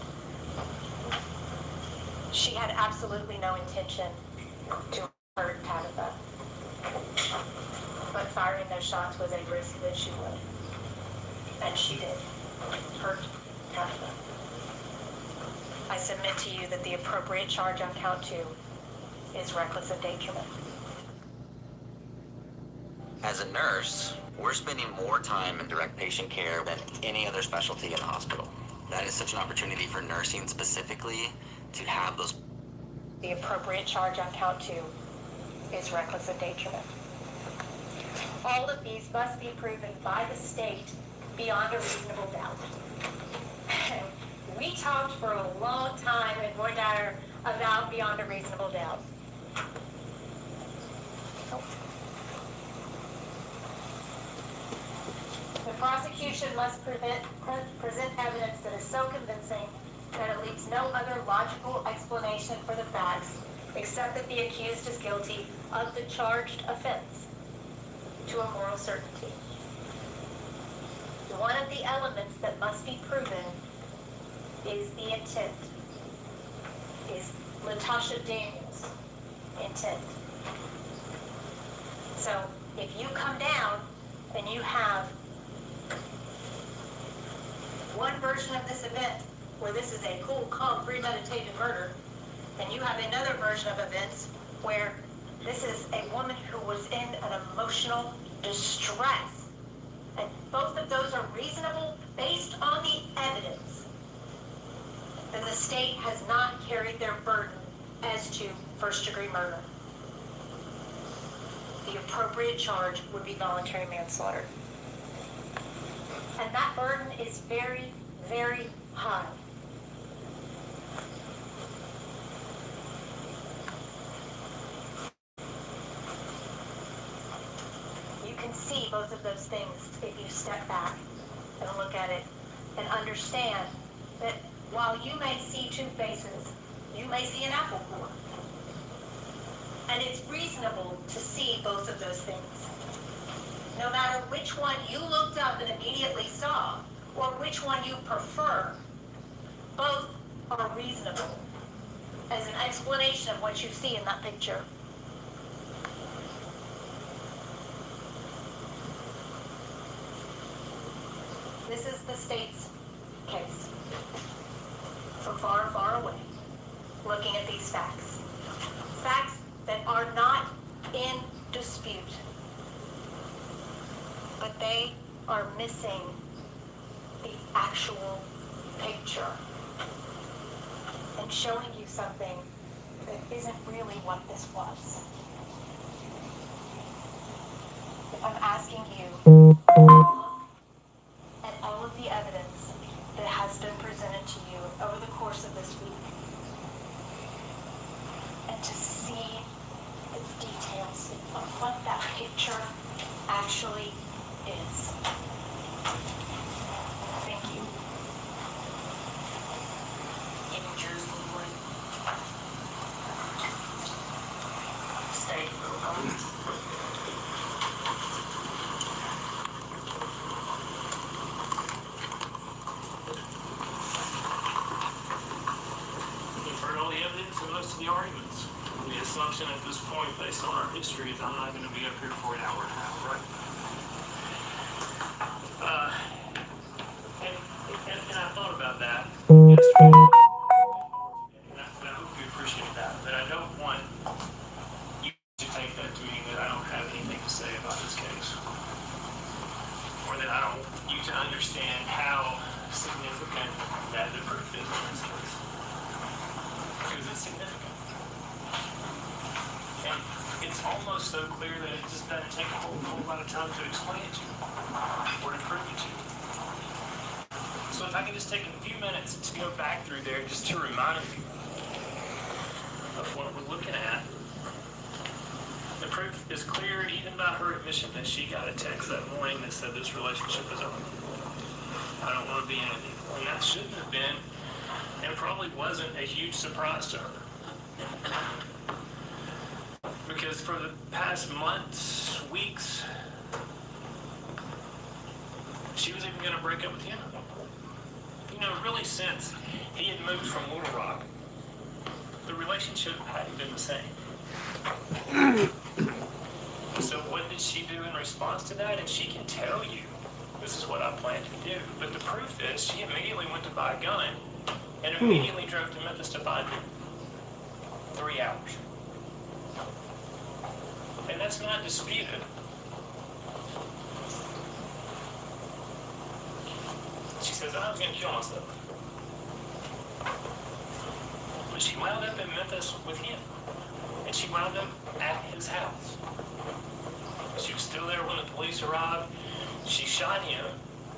She had absolutely no intention to hurt Tabitha, but firing those shots was a risk that she would. And she did hurt Tabitha. I submit to you that the appropriate charge on count 2 is reckless endangerment. As a nurse, we're spending more time in direct patient care than any other specialty in the hospital. That is such an opportunity for nursing specifically to have those. The appropriate charge on count 2 is reckless endangerment. All of these must be proven by the state beyond a reasonable doubt. We talked for a long time in voir dire about beyond a reasonable doubt. The prosecution must present evidence that is so convincing that it leaves no other logical explanation for the facts except that the accused is guilty of the charged offense to a moral certainty. One of the elements that must be proven is the intent, is Latasha Daniels' intent. So if you come down and you have one version of this event where this is a cool, calm, premeditated murder, and you have another version of events where this is a woman who was in an emotional distress, and both of those are reasonable based on the evidence, then the state has not carried their burden as to first-degree murder. The appropriate charge would be voluntary manslaughter. And that burden is very, very high. You can see both of those things if you step back and look at it and understand that while you may see two faces, you may see an apple core. And it's reasonable to see both of those things. No matter which one you looked up and immediately saw, or which one you prefer, both are reasonable as an explanation of what you see in that picture. This is the state's case. From far, far away, looking at these facts. Facts that are not in dispute. But they are missing the actual picture and showing you something that isn't really what this was. I'm asking you to look at all of the evidence that has been presented to you over the course of this week and to see the details of what that picture actually is. Thank you. Any jurors before you? Stay. You've heard all the evidence and most of the arguments. The assumption at this point, based on our history, is I'm not going to be up here for an hour and a half, right? And I thought about that yesterday, and I hope you appreciate that. But I don't want you to take that to mean that I don't have anything to say about this case, or that I don't want you to understand how significant that the proof is in this case, because it's significant. And it's almost so clear that it just doesn't take a whole lot of time to explain it to you or to prove it to you. So if I can just take a few minutes to go back through there just to remind you of what we're looking at. The proof is clear even by her admission that she got a text that morning that said this relationship is over. I don't want to be in it. And that shouldn't have been, and probably wasn't, a huge surprise to her. Because for the past months, weeks, she was even going to break up with him. You know, really since he had moved from Little Rock, the relationship hadn't been the same. So what did she do in response to that? And she can tell you, this is what I plan to do. But the proof is she immediately went to buy a gun and immediately drove to Memphis to find him. 3 hours. And that's not disputed. She says, I was going to kill myself. But she wound up in Memphis with him. and she wound up at his house. She was still there when the police arrived. She shot him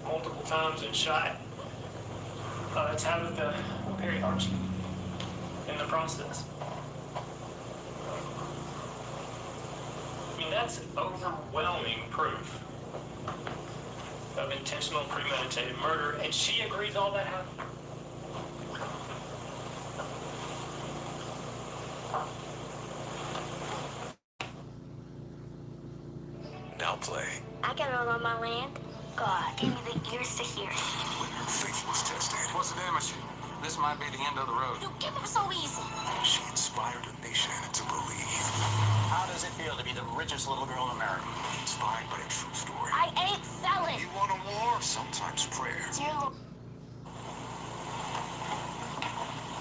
multiple times and shot Tabitha Perry Archie in the process. I mean, that's overwhelming proof of intentional premeditated murder, and she agrees all that happened. Now play. I got all on my land. God, give me the ears to hear it. When her faith was tested, What's the damage? This might be the end of the road. You give them so easy. she inspired a nation to believe. How does it feel to be the richest little girl in America? Inspired by a true story. I ain't selling. You want a war? Sometimes prayer. Dear Lord.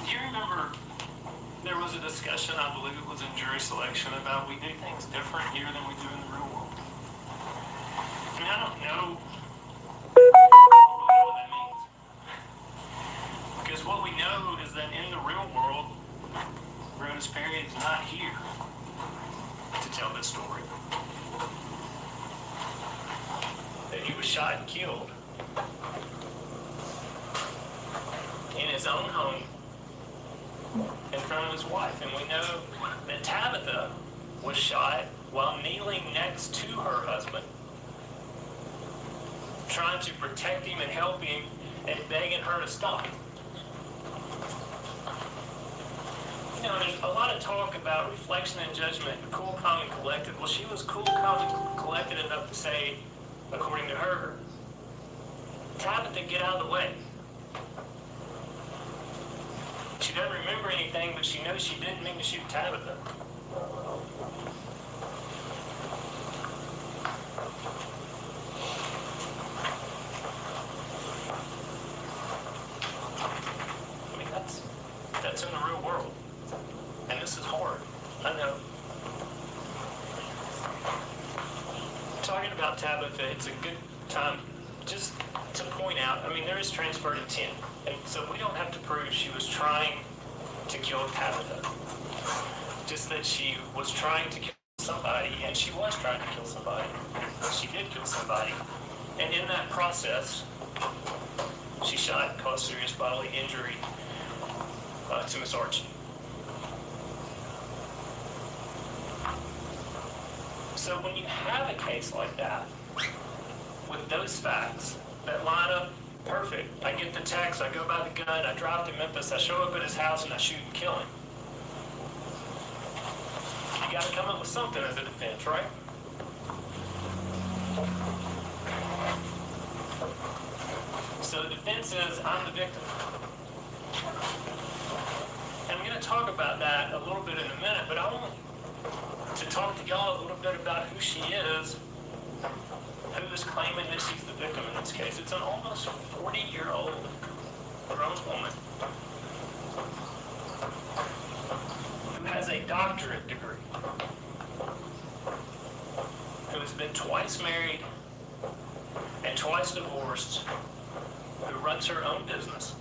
Do you remember there was a discussion, I believe it was in jury selection, about we do things different here than we do in the real world? I mean, I don't know what that means. Because what we know is that in the real world, Brodus Perry is not here to tell this story. That he was shot and killed in his own home in front of his wife. And we know that Tabitha was shot while kneeling next to her husband, trying to protect him and help him and begging her to stop. You know, there's a lot of talk about reflection and judgment, cool, calm, and collected. Well, she was cool, calm, and collected enough to say, according to her, Tabitha, get out of the way. She doesn't remember anything, but she knows she didn't mean to shoot Tabitha. I mean, that's in the real world. And this is hard. I know. Talking about Tabitha, it's a good time just to point out, I mean, there is transferred intent. And so we don't have to prove she was trying to kill Tabitha. Just that she was trying to kill somebody, and she was trying to kill somebody. She did kill somebody. And in that process, she shot and caused serious bodily injury to Miss Archie. So when you have a case like that, with those facts that line up perfect, I get the text, I go buy the gun, I drive to Memphis, I show up at his house, and I shoot and kill him. You gotta come up with something as a defense, right? So the defense is, I'm the victim. And I'm gonna talk about that a little bit in a minute, but I want to talk to y'all a little bit about who she is, who is claiming that she's the victim in this case. It's an almost 40-year-old grown woman who has a doctorate degree, who has been twice married and twice divorced, who runs her own business,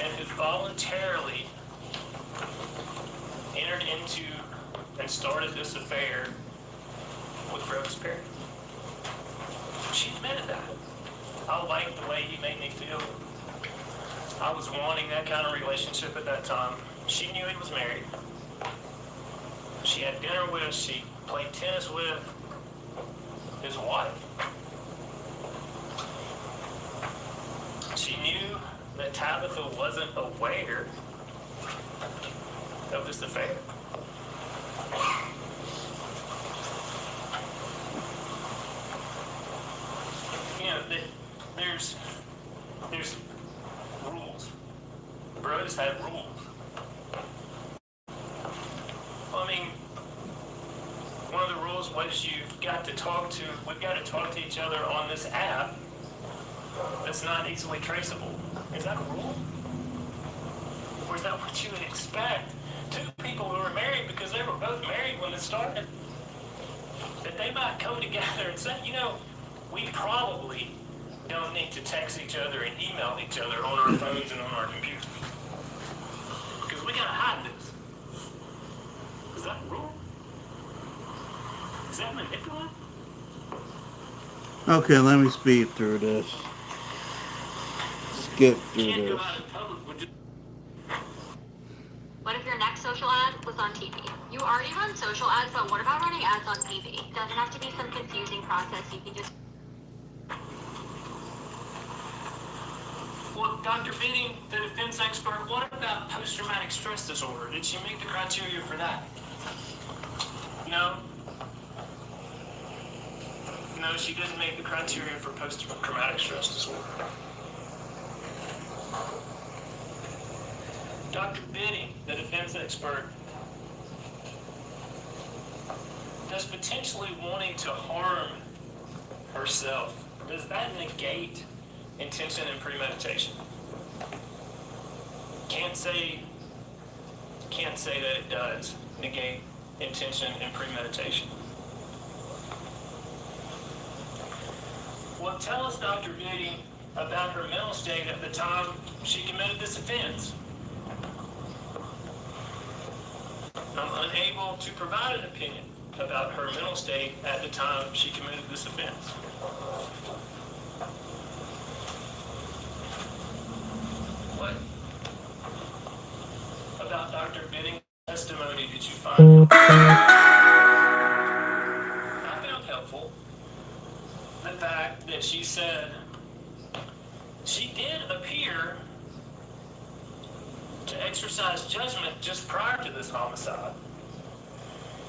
and who voluntarily entered into and started this affair with Brodus Perry. She admitted that. I liked the way he made me feel. I was wanting that kind of relationship at that time. She knew he was married. She had dinner with, she played tennis with his wife. She knew that Tabitha wasn't aware of this affair. You know, there's rules. Brodus had rules. Well, I mean, one of the rules was we've got to talk to each other on this app that's not easily traceable. Is that a rule? Or is that what you would expect? Two people who were married because they were both married when it started, that they might come together and say, you know, we probably don't need to text each other and email each other on our phones and on our computers. gotta hide this. Is that wrong? Is that manipulative? Okay, let me speed through this. Skip through Can't go this. out in public with just What if your next social ad was on TV? You already run social ads, but what about running ads on TV? It doesn't have to be some confusing process. You can just... Well, Dr. Bidding, the defense expert, what about post-traumatic stress disorder? Did she make the criteria for that? No. No, she didn't make the criteria for post-traumatic stress disorder. Dr. Bidding, the defense expert, does potentially wanting to harm herself, does that negate intention and premeditation? Can't say that it does negate intention and premeditation. Well, tell us, Dr. Bidding, about her mental state at the time she committed this offense. I'm unable to provide an opinion about her mental state at the time she committed this offense. What about Dr. Bidding's testimony did you find? I found helpful the fact that she said she did appear to exercise judgment just prior to this homicide.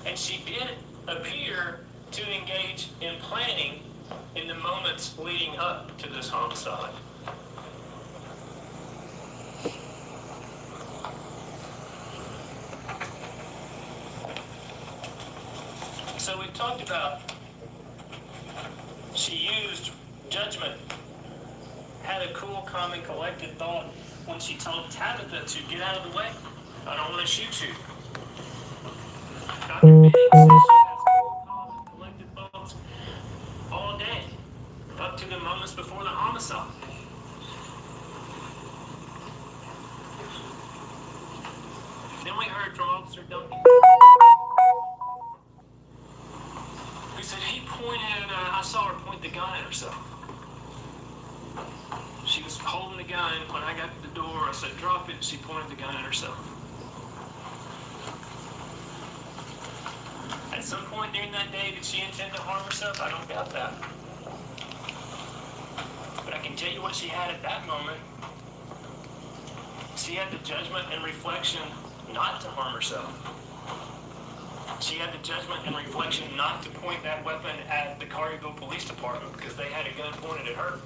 And she did appear to engage in planning in the moments leading up to this homicide. So we've talked about she used judgment, had a cool, calm, and collected thought when she told Tabitha to get out of the way. I don't want to shoot you. Dr. Bidding says she has cool, calm, and collected thoughts all day, up to the moments before the homicide. Then we heard from Officer Duncan, who said he pointed, I saw her point the gun at herself. She was holding the gun. When I got to the door, I said, drop it. She pointed the gun at herself. At some point during that day, did she intend to harm herself? I don't doubt that. But I can tell you what she had at that moment. She had the judgment and reflection not to harm herself. She had the judgment and reflection not to point that weapon at the Collierville Police Department because they had a gun pointed at her.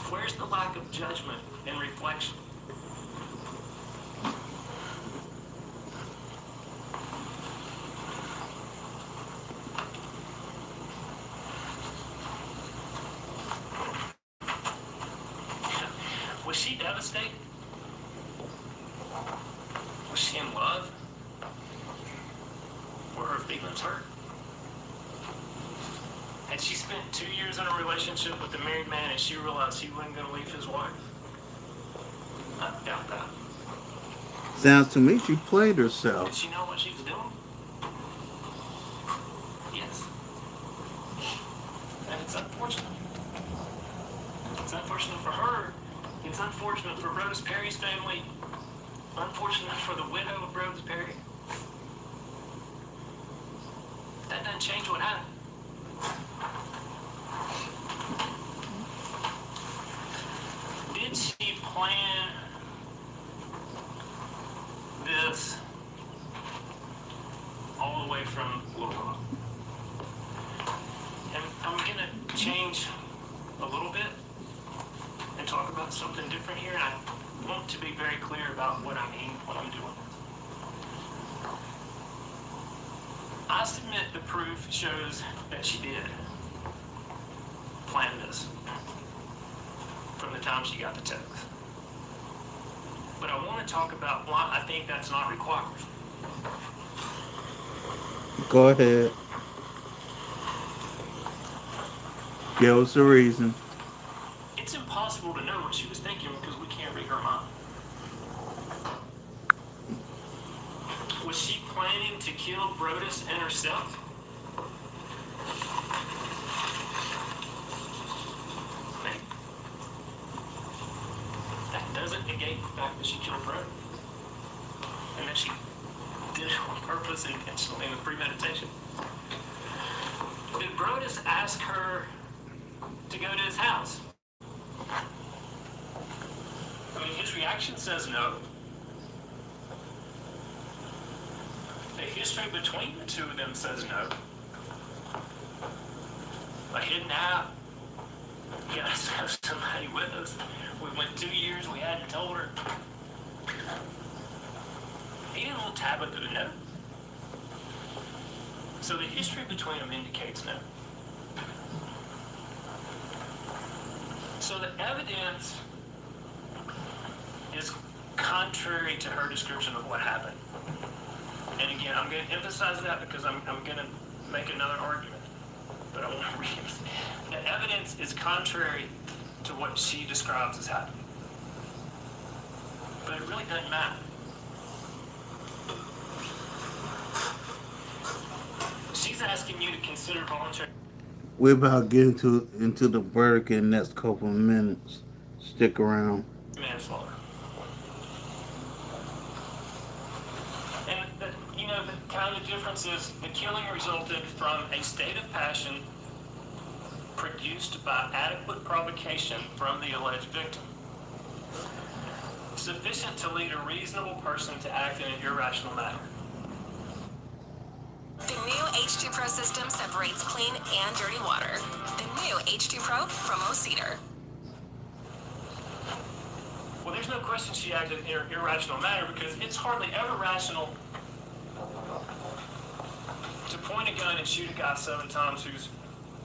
Where's the lack of judgment and reflection? Was she devastated? Was she in love? Were her feelings hurt? Had she spent 2 years in a relationship with a married man and she realized he wasn't going to leave his wife? I doubt that. Sounds to me she played herself. Did she know what she was doing? Yes. And it's unfortunate. It's unfortunate for her. It's unfortunate for Brodus Perry's family. Unfortunate for the widow of Brodus Perry. That doesn't change what happened. Did she plan this all the way from Little Rock? And I'm going to change a little bit and talk about something different here. And I want to be very clear about what I mean when I'm doing this. I submit the proof shows that she did plan this from the time she got the text. But I want to talk about why I think that's not required. Go ahead. Give us a reason. It's impossible to know what she was thinking because we can't read her mind. Was she planning to kill Brodus and herself? Maybe. That doesn't negate the fact that she killed Brodus. And that she did it on purpose, intentionally, and with premeditation. Did Brodus ask her to go to his house? I mean, his reaction says no. The history between the two of them says no. A hidden out. You gotta have somebody with us. We went 2 years, we hadn't told her. He didn't want Tabitha to know. So the history between them indicates no. So the evidence is contrary to her description of what happened. And again, I'm going to emphasize that because I'm going to make another argument. But I want to read it. The evidence is contrary to what she describes as happening. But it really doesn't matter. She's asking you to consider voluntary. We're about to get into the verdict in the next couple of minutes. Stick around. Manslaughter. And the kind of difference is the killing resulted from a state of passion produced by adequate provocation from the alleged victim, sufficient to lead a reasonable person to act in an irrational manner. The new H2 Pro system separates clean and dirty water. The new H2 Pro from O-Cedar. Well, there's no question she acted in an irrational manner because it's hardly ever rational to point a gun and shoot a guy 7 times who's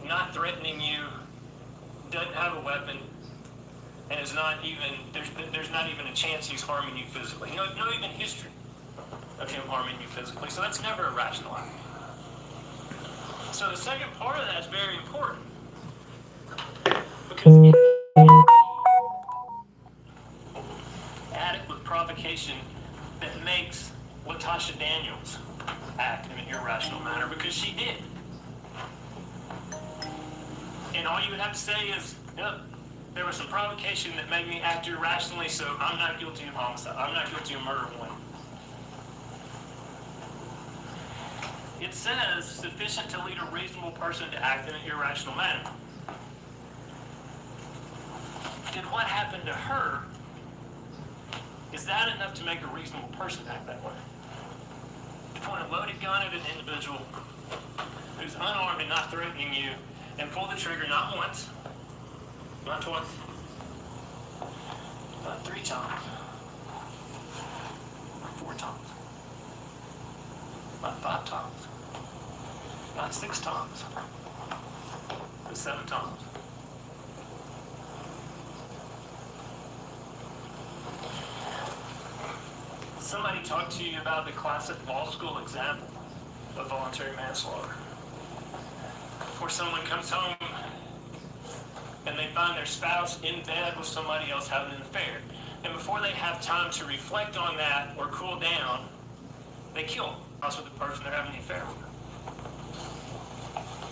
not threatening you, doesn't have a weapon, and is not even, there's not even a chance he's harming you physically. No even history of him harming you physically. So that's never a rational act. So the second part of that is very important. Because adequate provocation that makes Latasha Daniels act in an irrational manner, because she did. And all you would have to say is, there was some provocation that made me act irrationally, so I'm not guilty of homicide. I'm not guilty of murder one. It says sufficient to lead a reasonable person to act in an irrational manner. Did what happened to her, is that enough to make a reasonable person act that way? To point a loaded gun at an individual who's unarmed and not threatening you, and pull the trigger not once, not twice, not 3 times, 4 times, not 5 times, not 6 times, but 7 times. Somebody talked to you about the classic law school example of voluntary manslaughter, where someone comes home and they find their spouse in bed with somebody else having an affair. And before they have time to reflect on that or cool down, they kill them. Also the person they're having the affair with.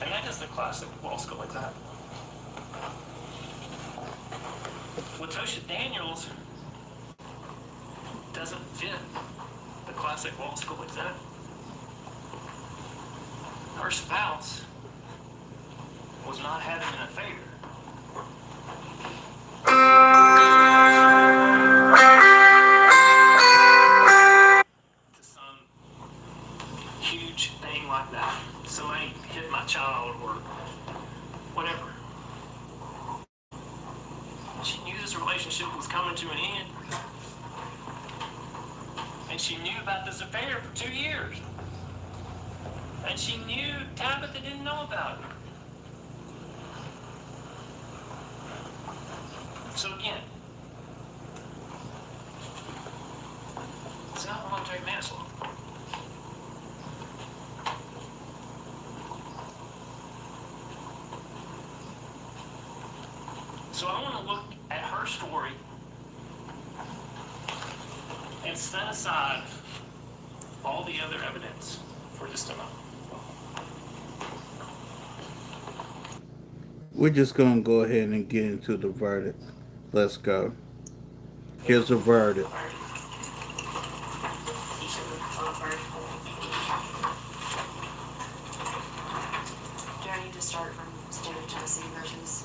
And that is the classic law school example. Latasha Daniels doesn't fit the classic law school example. Her spouse was not having an affair. To some huge thing like that. Somebody hit my child or whatever. She knew this relationship was coming to an end. And she knew about this affair for 2 years. And she knew Tabitha didn't know about it. So again, it's not voluntary manslaughter. So I want to look at her story and set aside all the other evidence for just a moment. We're just gonna go ahead and get into the verdict. Let's go. Here's the verdict. Do I need to start from State of Tennessee versus?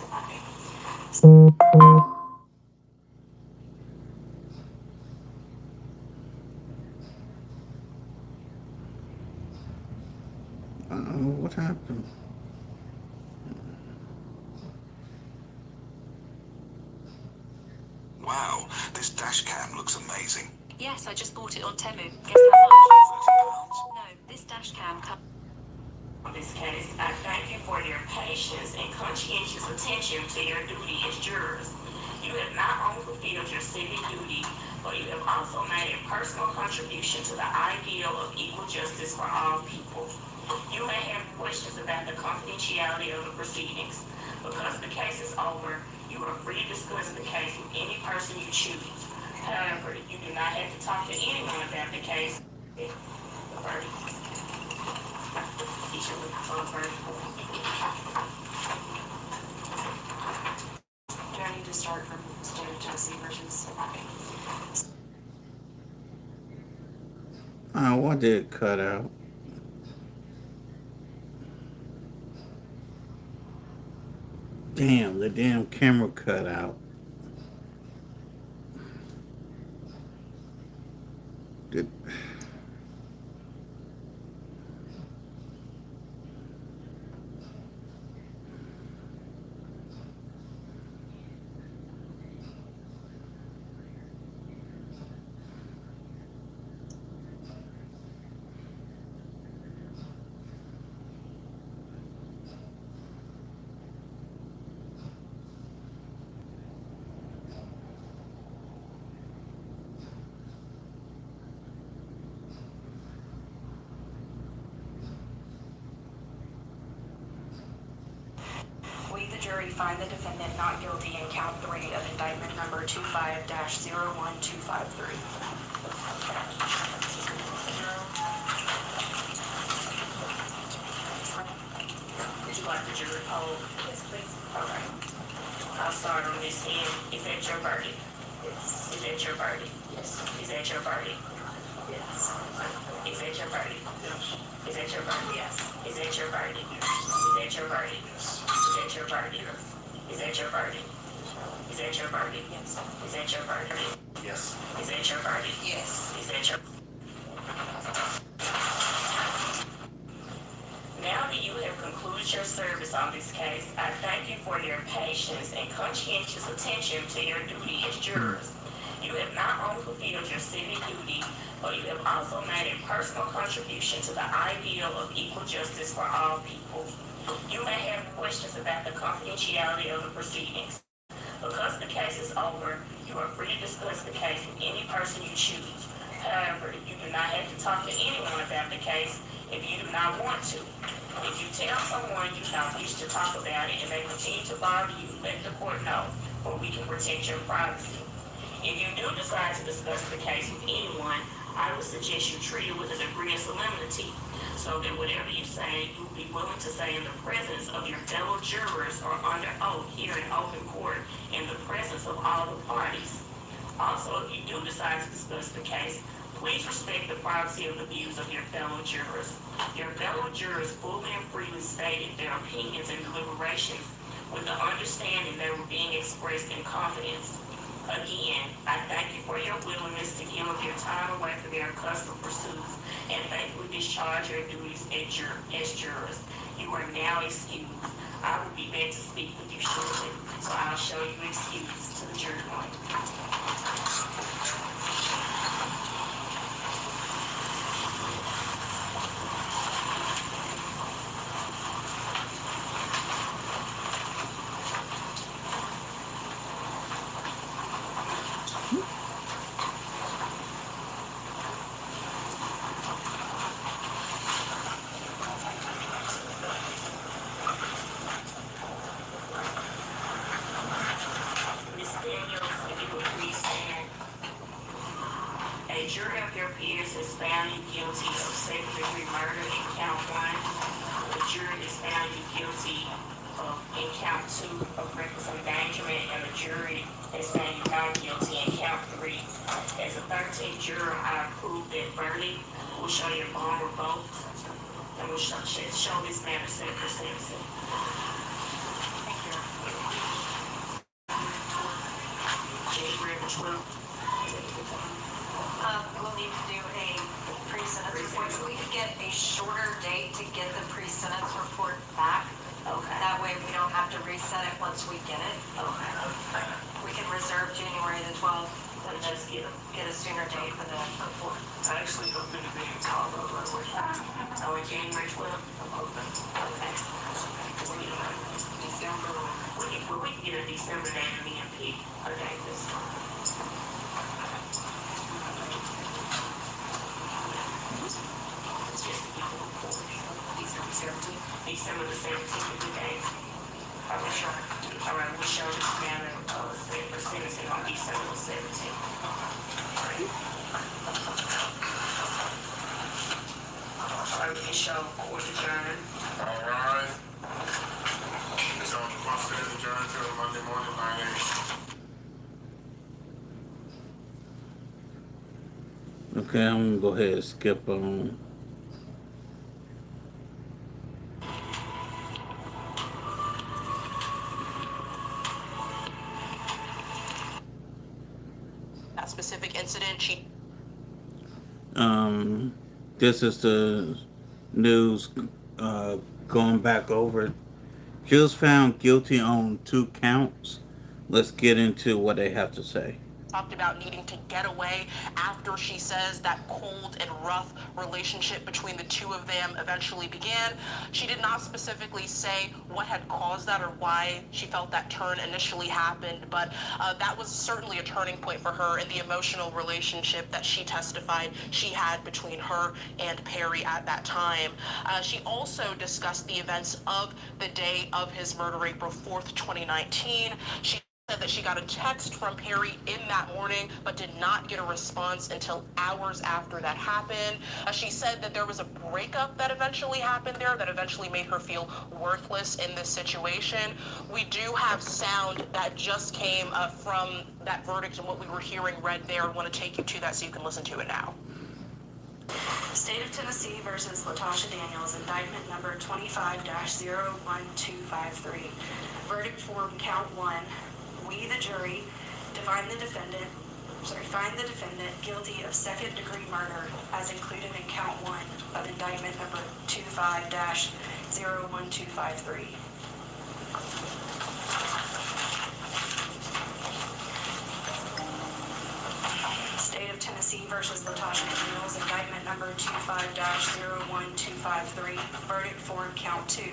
What happened? Wow, this dash cam looks amazing. Yes, I just bought it on Temu. Guess how much? No, this dash cam comes. In this case, I thank you for your patience and conscientious attention to your duty as jurors. You have not only fulfilled your civic duty, but you have also made a personal contribution to the ideal of equal justice for all people. You may have questions about the confidentiality of the proceedings. Because the case is over, you are free to discuss the case with any person you choose. However, you do not have to talk to anyone about the case. The verdict. Each of the verdict. Do I need to start from State of Tennessee versus? Why did it cut out? Damn, the damn camera cut out. Did... We, the jury, find the defendant not guilty in count 3 of indictment number 25-01253. Would you like the jury poll? Yes, please. Okay. I'll start on this end. Is that your verdict? Yes. Is that your verdict? Yes. Is that your verdict? Yes. Is that your verdict? Yes. Is that your verdict? Yes. Is that your verdict? Is that your verdict? Yes. Is that your verdict? Is that your verdict? Is that your verdict? Yes. Is that your verdict? Yes. Is that your verdict? Yes. Is that your... Now that you have concluded your service on this case, I thank you for your patience and conscientious attention to your duty as jurors. You have not only fulfilled your civic duty, but you have also made a personal contribution to the ideal of equal justice for all people. You may have questions about the confidentiality of the proceedings. Because the case is over, you are free to discuss the case with any person you choose. However, you do not have to talk to anyone about the case if you do not want to. If you tell someone you don't wish to talk about it and they continue to bother you, let the court know, for we can protect your privacy. If you do decide to discuss the case with anyone, I would suggest you treat it with a degree of solemnity, so that whatever you say, you will be willing to say in the presence of your fellow jurors or under oath here in open court in the presence of all the parties. Also, if you do decide to discuss the case, please respect the privacy of the views of your fellow jurors. Your fellow jurors fully and freely stated their opinions and deliberations with the understanding they were being expressed in confidence. Again, I thank you for your willingness to give of your time away from your accustomed pursuits and faithfully discharge your duties as jurors. You are now excused. I will be back to speak with you shortly, so I'll show you excused to the jury room. A jury of your peers has found you guilty of second-degree murder in count 1. The jury has found you guilty of in count 2 of reckless endangerment, and the jury has found you not guilty in count 3. As a 13th juror, I approve that verdict. We'll show your bond revoked, and we'll show this man a set for sentencing. Thank you. January the 12th. We'll need to do a pre-sentence report. If we could get a shorter date to get the pre-sentence report back. Okay. That way we don't have to reset it once we get it. Okay. We can reserve January the 12th and just get a sooner date for the report. I actually hoping to be in Cabo right away. So in January 12th? I'm hoping. Okay. December. We can get a December date and then pick a date this month. December the 17th of the day. All right, we'll show this man for sentencing on December the 17th. All right, we can show court adjourned. All right. It's on the Monday adjourned till Monday morning, 9 a.m. Okay, I'm gonna go ahead and skip on. That specific incident, she This is the news going back over. She was found guilty on 2 counts. Let's get into what they have to say. talked about needing to get away after she says that cold and rough relationship between the two of them eventually began. She did not specifically say what had caused that or why she felt that turn initially happened, but that was certainly a turning point for her in the emotional relationship that she testified she had between her and Perry at that time. She also discussed the events of the day of his murder, April 4th, 2019. She said that she got a text from Perry in that morning, but did not get a response until hours after that happened. She said that there was a breakup that eventually happened there that eventually made her feel worthless in this situation. We do have sound that just came from that verdict and what we were hearing read there. I want to take you to that so you can listen to it now. State of Tennessee versus LaTosha Daniels, indictment number 25-01253. Verdict form count 1. We, the jury, find the defendant guilty of second-degree murder as included in count 1 of indictment number 25-01253. State of Tennessee versus LaTosha Daniels, indictment number 25-01253. Verdict form count 2.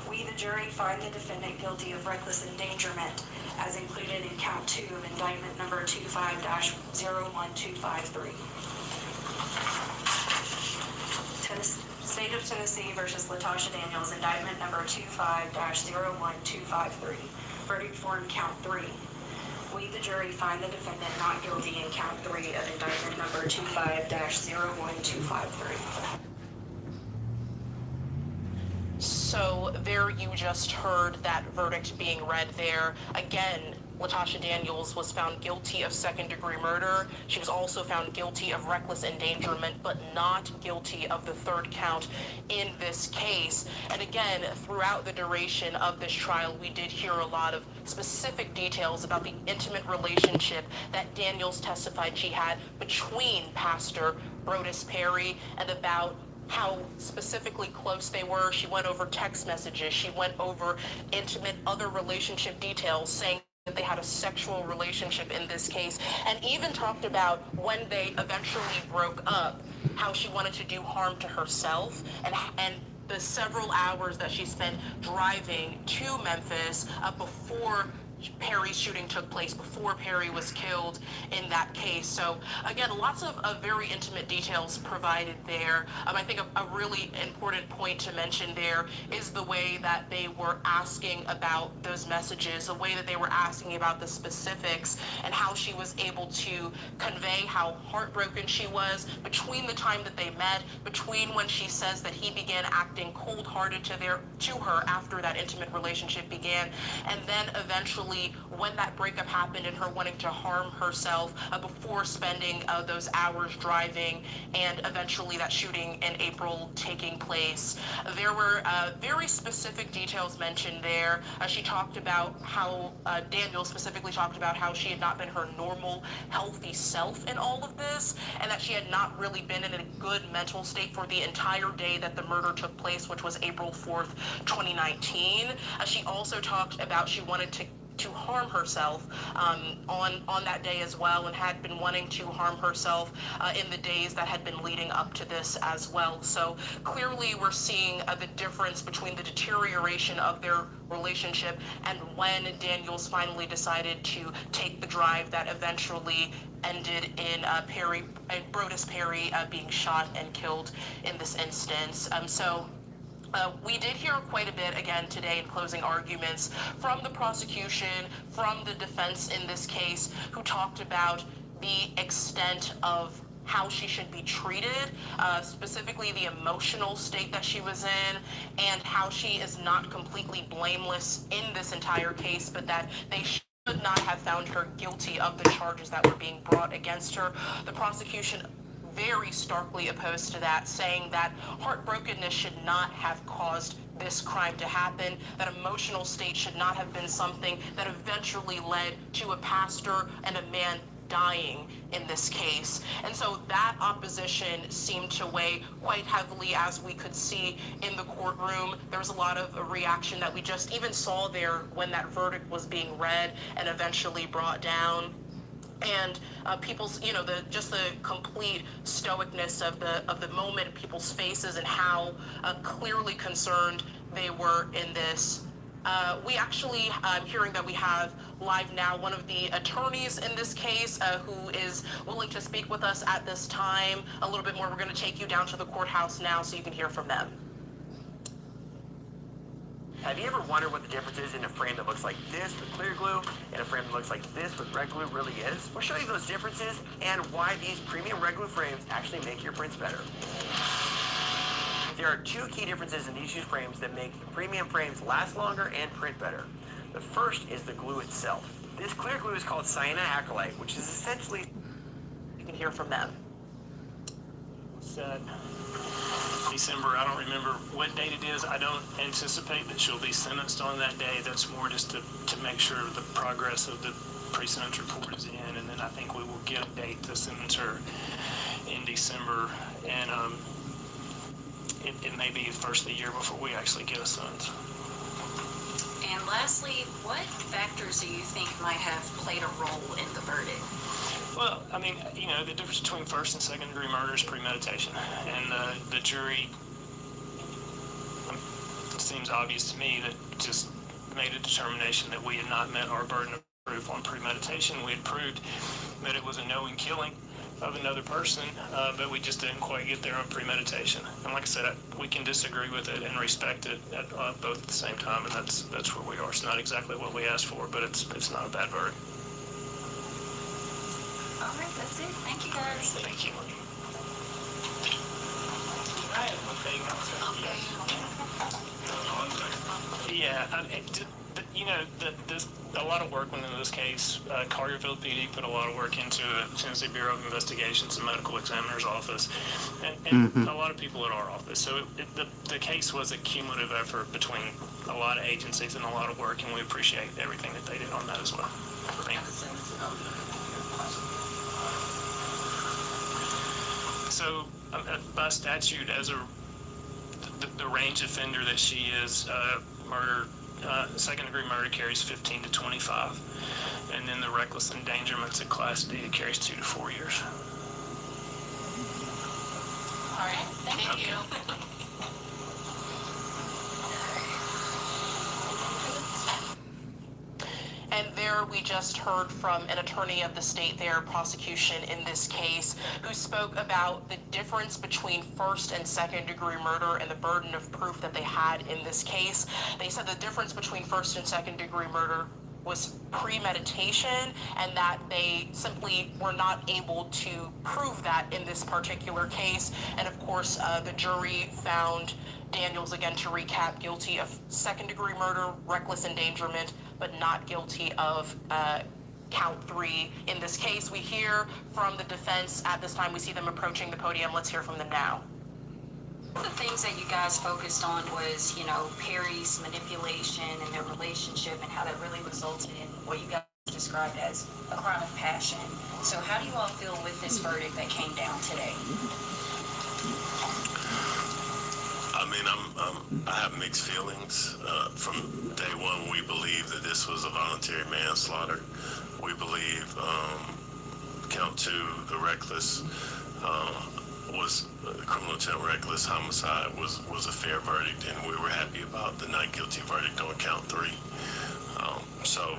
We, the jury, find the defendant guilty of reckless endangerment as included in count 2 of indictment number 25-01253. State of Tennessee versus LaTosha Daniels, indictment number 25-01253. Verdict form count 3. We, the jury, find the defendant not guilty in count 3 of indictment number 25-01253. So there you just heard that verdict being read there. Again, LaTosha Daniels was found guilty of second-degree murder. She was also found guilty of reckless endangerment, but not guilty of the third count in this case. And again, throughout the duration of this trial, we did hear a lot of specific details about the intimate relationship that Daniels testified she had between Pastor Brodus Perry and about how specifically close they were. She went over text messages. She went over intimate other relationship details, saying that they had a sexual relationship in this case, and even talked about when they eventually broke up, how she wanted to do harm to herself, and the several hours that she spent driving to Memphis before Perry's shooting took place, before Perry was killed in that case. So again, lots of very intimate details provided there. I think a really important point to mention there is the way that they were asking about those messages, the way that they were asking about the specifics, and how she was able to convey how heartbroken she was between the time that they met, between when she says that he began acting cold-hearted to her after that intimate relationship began, and then eventually when that breakup happened and her wanting to harm herself before spending those hours driving, and eventually that shooting in April taking place. There were very specific details mentioned there. She talked about how, Daniel specifically talked about how she had not been her normal, healthy self in all of this, and that she had not really been in a good mental state for the entire day that the murder took place, which was April 4th, 2019. She also talked about she wanted to harm herself on that day as well, and had been wanting to harm herself in the days that had been leading up to this as well. So clearly we're seeing the difference between the deterioration of their relationship and when Daniels finally decided to take the drive that eventually ended in Brodus Perry being shot and killed in this instance. We did hear quite a bit again today in closing arguments from the prosecution, from the defense in this case, who talked about the extent of how she should be treated, specifically the emotional state that she was in, and how she is not completely blameless in this entire case, but that they should not have found her guilty of the charges that were being brought against her. The prosecution very starkly opposed to that, saying that heartbrokenness should not have caused this crime to happen, that emotional state should not have been something that eventually led to a pastor and a man dying in this case. And so that opposition seemed to weigh quite heavily, as we could see in the courtroom. There was a lot of a reaction that we just even saw there when that verdict was being read and eventually brought down. And people's, just the complete stoicness of the moment, people's faces, and how clearly concerned they were in this. We actually, I'm hearing that we have live now one of the attorneys in this case who is willing to speak with us at this time a little bit more. We're going to take you down to the courthouse now so you can hear from them. Have you ever wondered what the difference is in a frame that looks like this with clear glue and a frame that looks like this with red glue really is? We'll show you those differences and why these premium red glue frames actually make your prints better. There are two key differences in these shoe frames that make the premium frames last longer and print better. The first is the glue itself. This clear glue is called cyanoacrylate, which is essentially... You can hear from them. December, I don't remember what date it is. I don't anticipate that she'll be sentenced on that day. That's more just to make sure the progress of the pre-sentence report is in, and then I think we will get a date to sentence her in December, and it may be the first of the year before we actually get a sentence. And lastly, what factors do you think might have played a role in the verdict? Well, I mean, the difference between first and second degree murder is premeditation. And the jury, it seems obvious to me, that just made a determination that we had not met our burden of proof on premeditation. We had proved that it was a knowing killing of another person, but we just didn't quite get there on premeditation. And like I said, we can disagree with it and respect it at both at the same time, and that's where we are. It's not exactly what we asked for, but it's not a bad verdict. All right, that's it. Thank you, guys. Thank you. Yeah, there's a lot of work went into this case. Collierville PD put a lot of work into it. Tennessee Bureau of Investigations and Medical Examiner's Office, and a lot of people at our office. So the case was a cumulative effort between a lot of agencies and a lot of work, and we appreciate everything that they did on that as well. Thank you. So, by statute, as the range offender that she is, second-degree murder carries 15 to 25, and then the reckless endangerment's a Class D, it carries 2 to 4 years. All right, thank you. And Earlier, we just heard from an attorney of the state, their prosecution in this case, who spoke about the difference between first and second degree murder and the burden of proof that they had in this case. They said the difference between first and second degree murder was premeditation, and that they simply were not able to prove that in this particular case. And of course, the jury found Daniels, again to recap, guilty of second degree murder, reckless endangerment, but not guilty of count 3 in this case. We hear from the defense at this time. We see them approaching the podium. Let's hear from them now. One of the things that you guys focused on was, Perry's manipulation and their relationship and how that really resulted in what you guys described as a crime of passion. So how do you all feel with this verdict that came down today? I mean, I have mixed feelings. From day one, we believe that this was a voluntary manslaughter. We believe count 2, the reckless, was criminal intent reckless homicide was a fair verdict, and we were happy about the not guilty verdict on count 3. So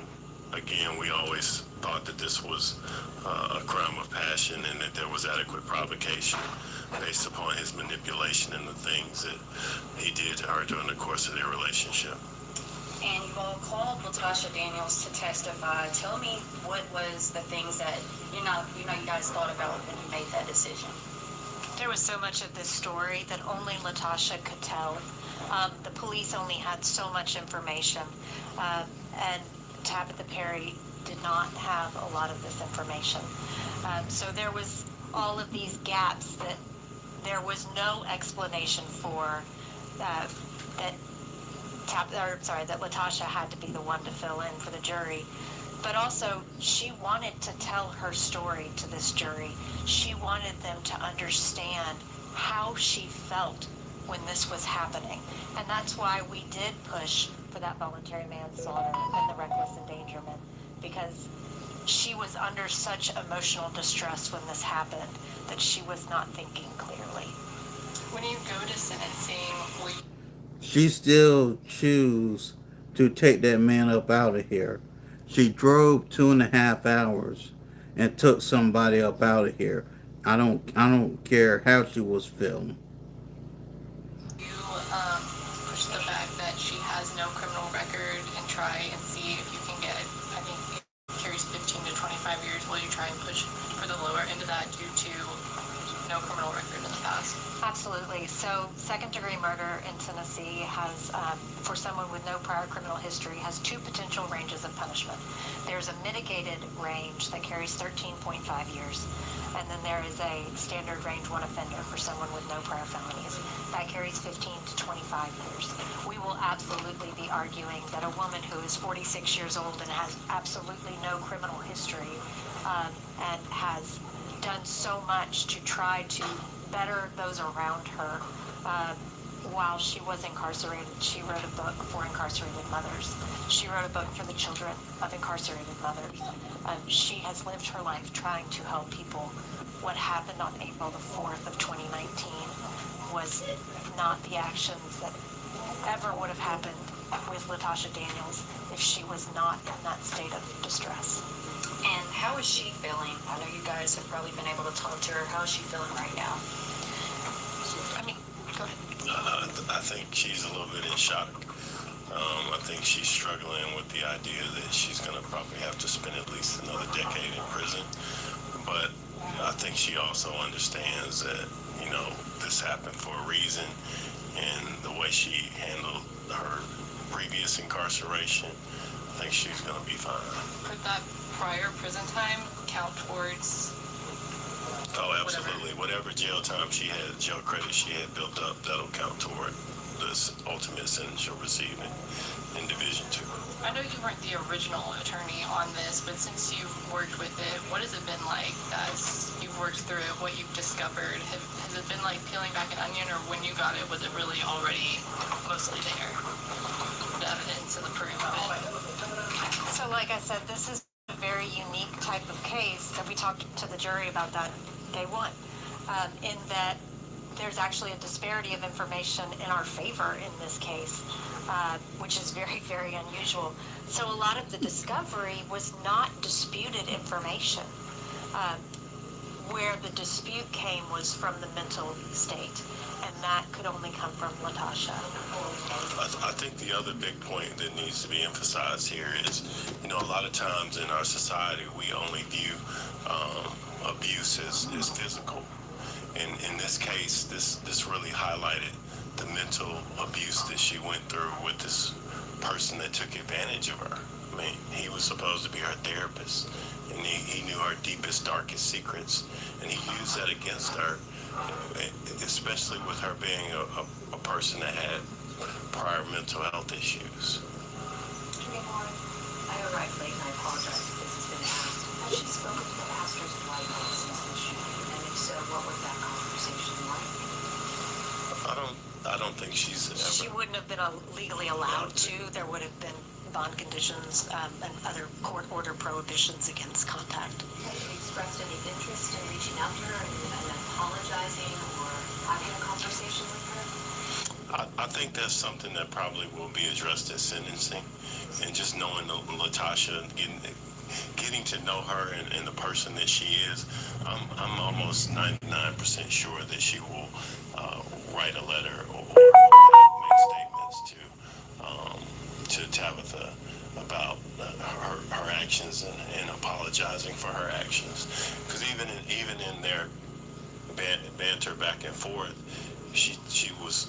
again, we always thought that this was a crime of passion and that there was adequate provocation based upon his manipulation and the things that he did to her during the course of their relationship. And you all called Latasha Daniels to testify. Tell me what was the things that you guys thought about when you made that decision. There was so much of this story that only Latasha could tell. The police only had so much information, and Tabitha Perry did not have a lot of this information. So there was all of these gaps that there was no explanation for, that Latasha had to be the one to fill in for the jury. But also, she wanted to tell her story to this jury. She wanted them to understand how she felt when this was happening. And that's why we did push for that voluntary manslaughter and the reckless endangerment, because she was under such emotional distress when this happened that she was not thinking clearly. When you go to sentencing, She still choose to take that man up out of here. She drove 2.5 hours and took somebody up out of here. I don't care how she was feeling. you push the fact that she has no criminal record and try and see if you can get, I think it carries 15 to 25 years. Will you try and push for the lower end of that due to no criminal record in the past? Absolutely. So second-degree murder in Tennessee has, for someone with no prior criminal history, has 2 potential ranges of punishment. There's a mitigated range that carries 13.5 years, and then there is a standard range 1 offender for someone with no prior felonies. That carries 15 to 25 years. We will absolutely be arguing that a woman who is 46 years old and has absolutely no criminal history and has done so much to try to better those around her. While she was incarcerated, she wrote a book for incarcerated mothers. She wrote a book for the children of incarcerated mothers. She has lived her life trying to help people. What happened on April the 4th of 2019 was not the actions that ever would have happened with Latasha Daniels if she was not in that state of distress. And how is she feeling? I know you guys have probably been able to talk to her. How is she feeling right now? Go ahead. I think she's a little bit in shock. I think she's struggling with the idea that she's going to probably have to spend at least another decade in prison. But I think she also understands that, this happened for a reason, and the way she handled her previous incarceration, I think she's going to be fine. Could that prior prison time count towards? Oh, absolutely. Whatever jail time she had, jail credit she had built up, that'll count toward this ultimate sentence she'll receive in Division 2. I know you weren't the original attorney on this, but since you've worked with it, what has it been like as you've worked through it, what you've discovered? Has it been like peeling back an onion, or when you got it, was it really already mostly there? The evidence and the proof of it? So like I said, this is a very unique type of case that we talked to the jury about that day one, in that there's actually a disparity of information in our favor in this case, which is very, very unusual. So a lot of the discovery was not disputed information. Where the dispute came was from the mental state, and that could only come from Latasha. I think the other big point that needs to be emphasized here is, a lot of times in our society we only view abuse as physical. And in this case, this really highlighted the mental abuse that she went through with this person that took advantage of her. I mean, he was supposed to be her therapist, and he knew her deepest, darkest secrets, and he used that against her, especially with her being a person that had prior mental health issues. I arrived late and I apologize if this has been asked. Has she spoken to the pastor's wife since the shooting? And if so, what was that conversation like? I don't think she's ever... She wouldn't have been legally allowed to. There would have been bond conditions and other court order prohibitions against contact. Has she expressed any interest in reaching out to her and apologizing or having a conversation with her? I think that's something that probably will be addressed at sentencing, and just knowing Latasha, getting to know her and the person that she is, I'm almost 99% sure that she will write a letter or make statements to Tabitha about her actions and apologizing for her actions. Because even in their banter back and forth, she was,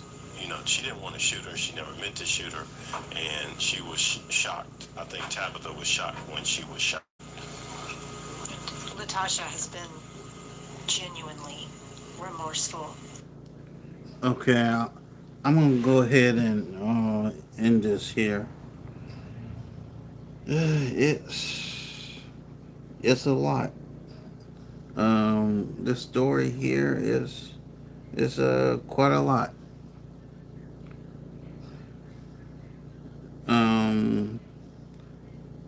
she didn't want to shoot her. She never meant to shoot her, and she was shocked. I think Tabitha was shocked when she was shot. Latasha has been genuinely remorseful. Okay, I'm gonna go ahead and end this here. It's a lot. This story here is quite a lot.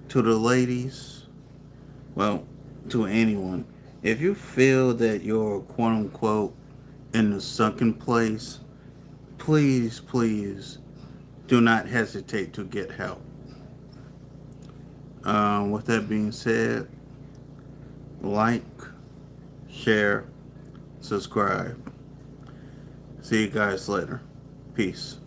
To the ladies, well, to anyone, if you feel that you're quote unquote in the sunken place, please do not hesitate to get help. With that being said, like, share, subscribe. See you guys later. Peace.